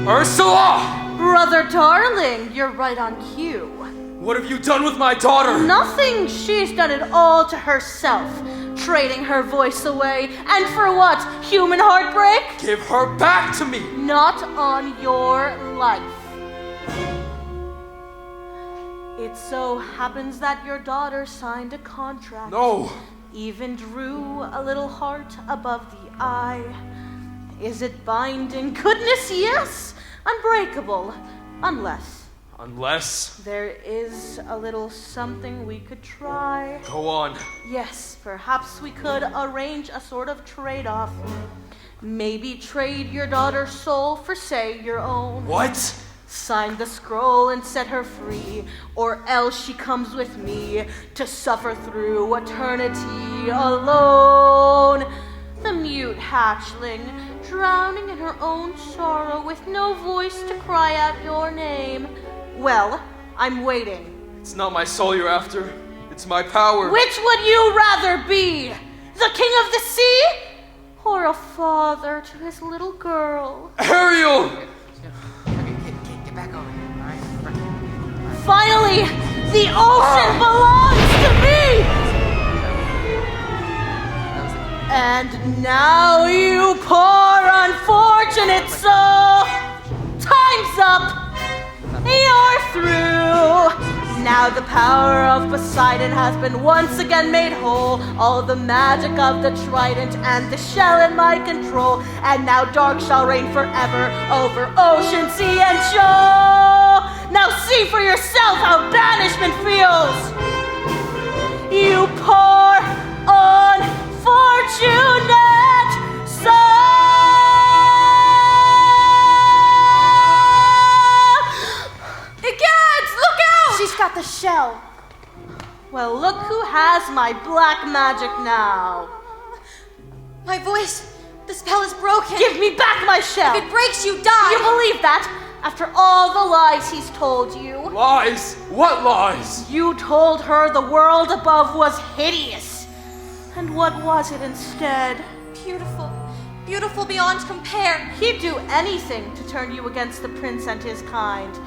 Ursula! Brother darling, you're right on cue. What have you done with my daughter? Nothing. She's done it all to herself, trading her voice away. And for what? Human heartbreak? Give her back to me! Not on your life. It so happens that your daughter signed a contract. No! Even drew a little heart above the eye. Is it binding? Goodness, yes! Unbreakable. Unless there is a little something we could try. Go on. Yes, perhaps we could arrange a sort of trade-off. Maybe trade your daughter's soul for, say, your own. What? Sign the scroll and set her free, or else she comes with me to suffer through eternity alone. The mute hatchling, drowning in her own sorrow with no voice to cry out your name. Well, I'm waiting. It's not my soul you're after. It's my power. Which would you rather be? The king of the sea? Or a father to his little girl? Ariel! Get back over here, all right? Finally, the ocean belongs to me! And now you poor unfortunate soul! Time's up! You're through! Now the power of Poseidon has been once again made whole. All the magic of the trident and the shell in my control. And now dark shall reign forever over ocean, sea, and shore. Now see for yourself how banishment feels. You poor unfortunate soul. She's got the shell. Well, look who has my black magic now. My voice, the spell is broken. Give me back my shell. If it breaks, you die. You believe that? After all the lies he's told you. Lies? What lies? You told her the world above was hideous. And what was it instead? Beautiful. Beautiful beyond compare. He'd do anything to turn you against the prince and his kind.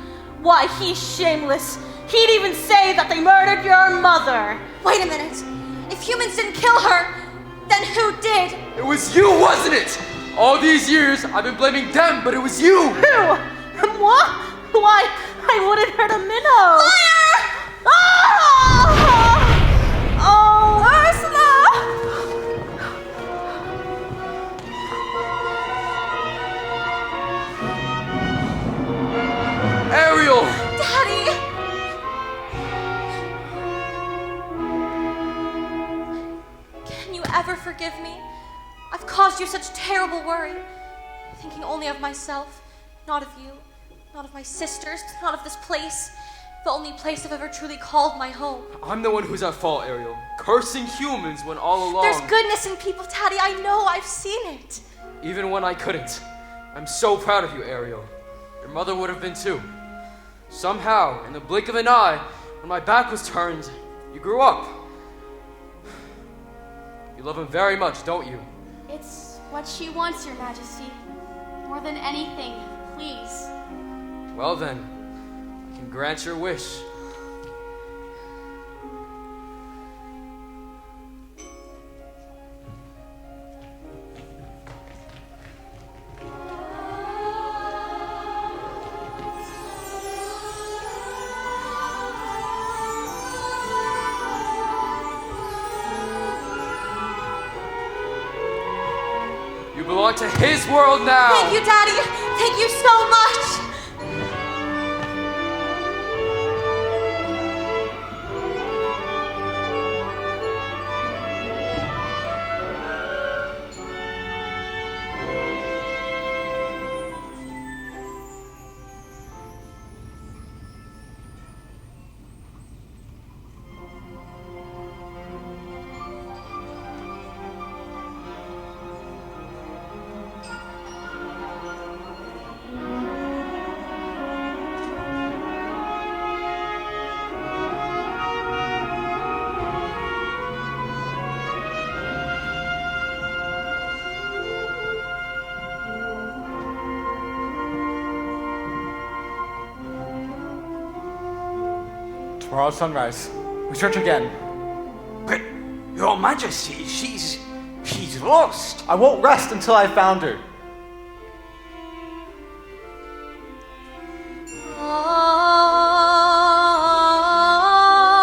Why, he's shameless. He'd even say that they murdered your mother. Wait a minute. If humans didn't kill her, then who did? It was you, wasn't it? All these years, I've been blaming them, but it was you. Who? What? Why, I wouldn't hurt a minnow. Liar! Oh, Ursula! Ariel! Daddy! Can you ever forgive me? I've caused you such terrible worry, thinking only of myself, not of you, not of my sisters, not of this place, the only place I've ever truly called my home. I'm the one who's at fault, Ariel. Cursing humans when all along... There's goodness in people, Daddy. I know. I've seen it. Even when I couldn't. I'm so proud of you, Ariel. Your mother would have been too. Somehow, in the blink of an eye, when my back was turned, you grew up. You love him very much, don't you? It's what she wants, Your Majesty. More than anything, please. Well then, I can grant your wish. You belong to his world now! Thank you, Daddy. Thank you so much. Tomorrow's sunrise. We search again. But, Your Majesty, she's lost. I won't rest until I've found her.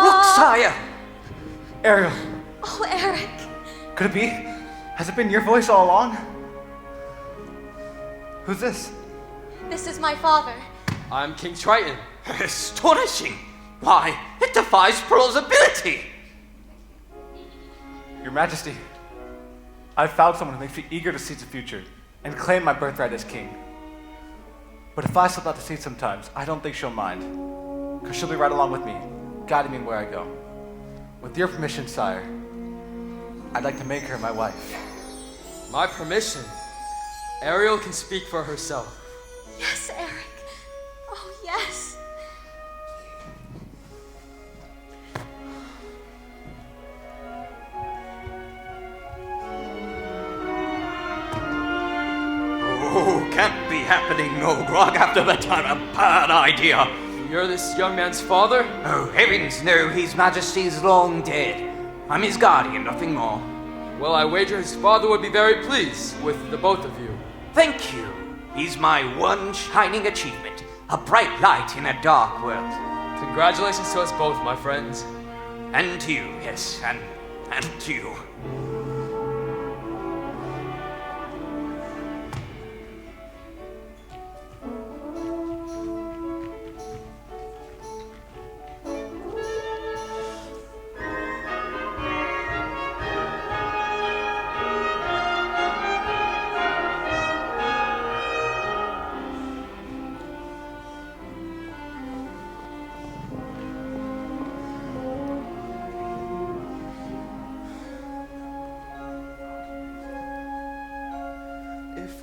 Look, sire! Ariel, Oh, Eric. could it be? Has it been your voice all along? Who's this? This is my father. I'm King Triton. Astonishing! Why, it defies plausibility! Your Majesty, I've found someone who makes me eager to seize the future and claim my birthright as king. But if I slip out to sea sometimes, I don't think she'll mind, because she'll be right along with me, guiding me where I go. With your permission, sire, I'd like to make her my wife. My permission? Ariel can speak for herself. Yes, Eric. Oh, yes. Oh, can't be happening, no grog after that time. A bad idea. You're this young man's father? Oh, heavens no, His Majesty's long dead. I'm his guardian, nothing more. Well, I wager his father would be very pleased with the both of you. Thank you. He's my one shining achievement. A bright light in a dark world. Congratulations to us both, my friends. And to you, yes, and to you.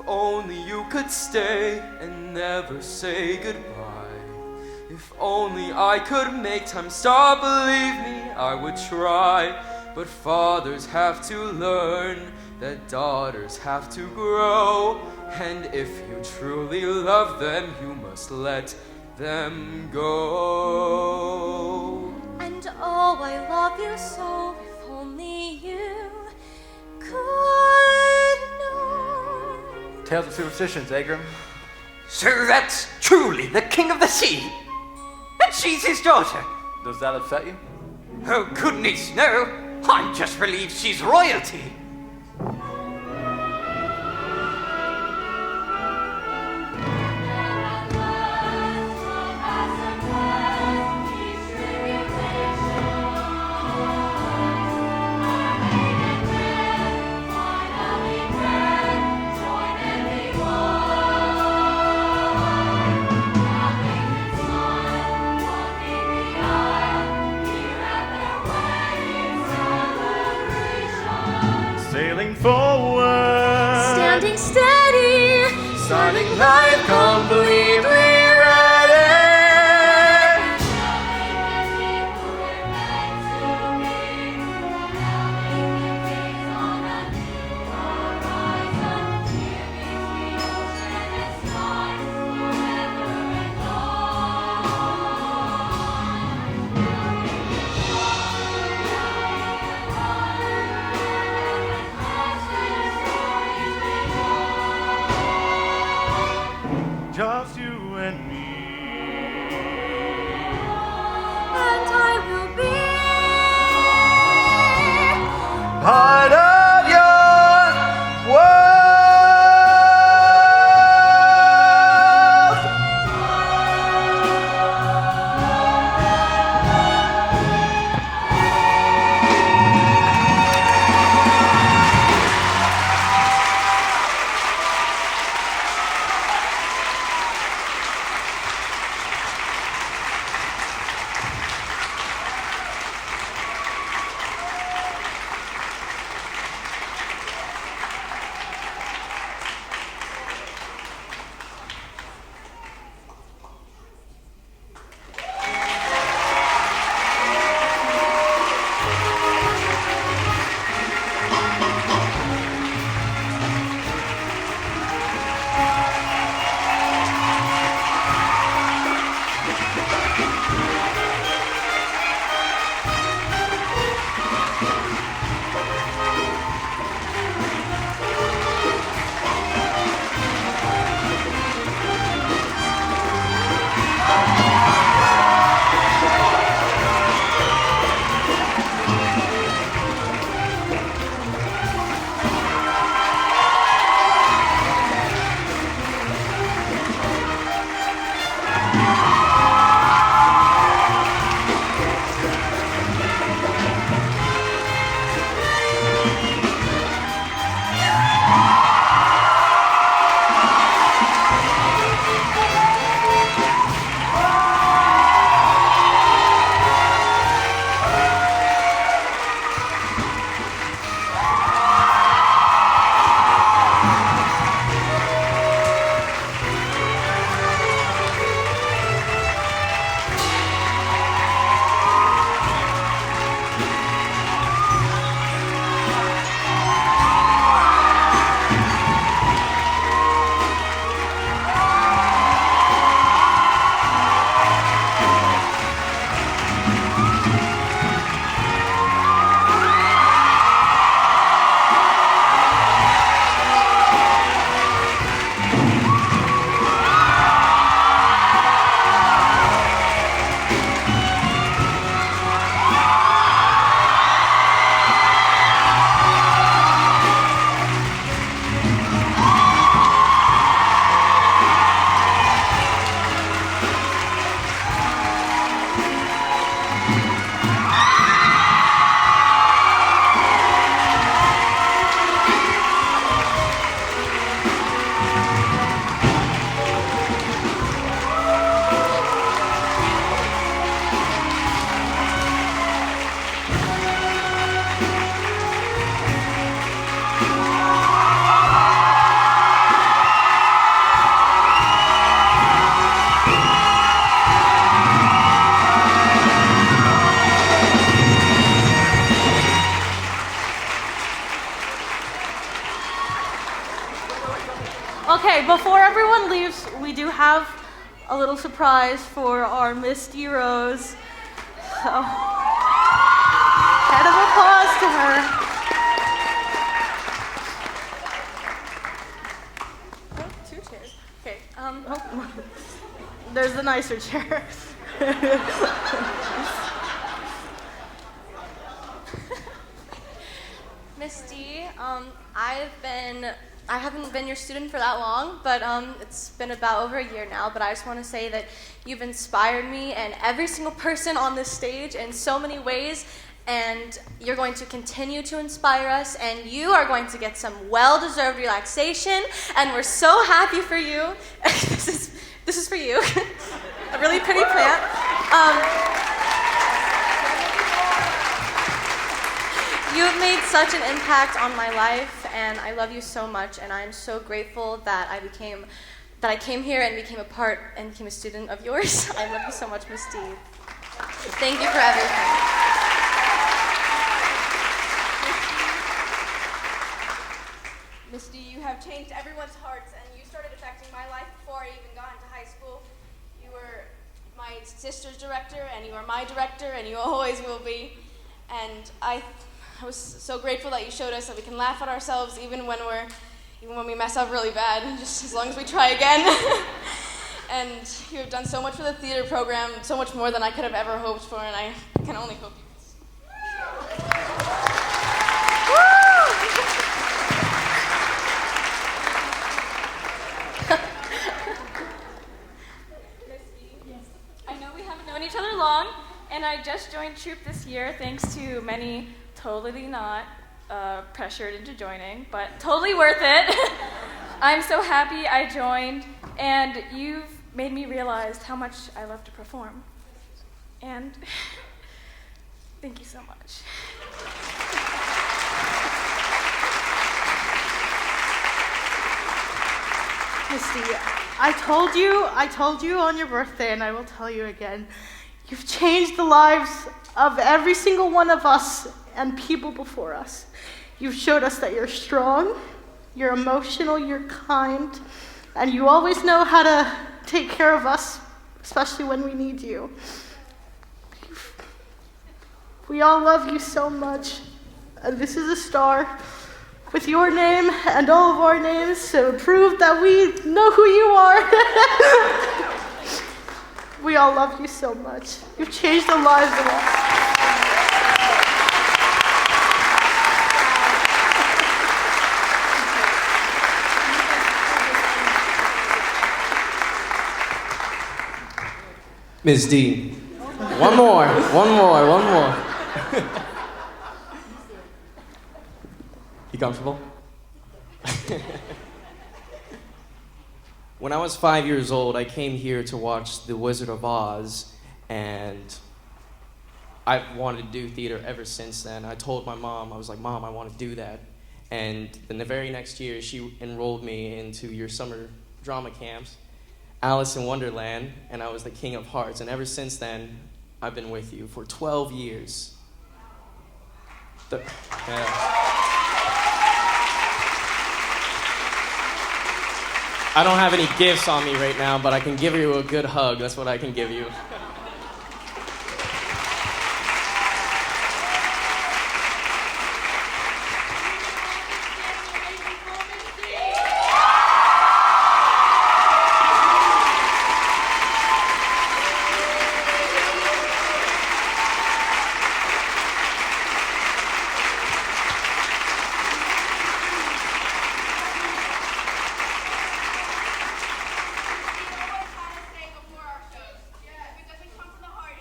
only you could stay and never say goodbye. If only I could make time stop, believe me, I would try. But fathers have to learn that daughters have to grow. And if you truly love them, you must let them go. And oh, I love you so, if only you could know. Tales of superstitions, Agram. So that's truly the king of the sea? And she's his daughter? Does that upset you? Oh, goodness, no. I'm just relieved she's royalty. Sailing forward, Standing steady, starting life completely ready. Just you and me. and I will be Part of your world. before everyone leaves, we do have a little surprise for our Misty Rose. So, round of applause to her. Oh, 2 chairs. Okay. There's the nicer chair. Misty, I haven't been your student for that long, but it's been about over a year now, but I just want to say that you've inspired me and every single person on this stage in so many ways, and you're going to continue to inspire us, and you are going to get some well-deserved relaxation, and we're so happy for you. This is for you. A really pretty plant. You have made such an impact on my life, and I love you so much, and I'm so grateful that I came here and became a part and became a student of yours. I love you so much, Miss Steve. Thank you for everything. Misty, you have changed everyone's hearts, and you started affecting my life before I even got into high school. You were my sister's director, and you are my director, and you always will be. And I was so grateful that you showed us that we can laugh at ourselves even when we mess up really bad, just as long as we try again. And you have done so much for the theater program, so much more than I could have ever hoped for, and I can only hope you. I know we haven't known each other long, and I just joined troupe this year thanks to many totally not pressured into joining, but totally worth it. I'm so happy I joined, and you've made me realize how much I love to perform. And thank you so much. Misty, I told you on your birthday, and I will tell you again, you've changed the lives of every single one of us and people before us. You've showed us that you're strong, you're emotional, you're kind, and you always know how to take care of us, especially when we need you. We all love you so much, and this is a star with your name and all of our names to prove that we know who you are. We all love you so much. You've changed the lives of us. Ms. D. One more. You comfortable? When I was 5 years old, I came here to watch The Wizard of Oz, and I've wanted to do theater ever since then. I told my mom, I was like, Mom, I want to do that. And then the very next year, she enrolled me into your summer drama camps, Alice in Wonderland, and I was the King of Hearts. And ever since then, I've been with you for 12 years. I don't have any gifts on me right now, but I can give you a good hug. That's what I can give you.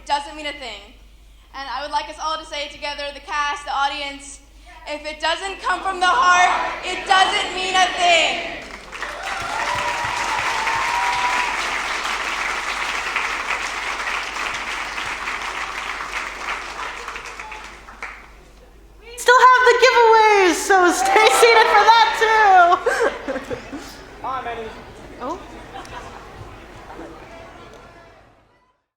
Doesn't mean a thing. And I would like us all to say it together, the cast, the audience. If it doesn't come from the heart, it doesn't mean a thing. We still have the giveaways, so stay seated for that too. Bye, Manny. Oh.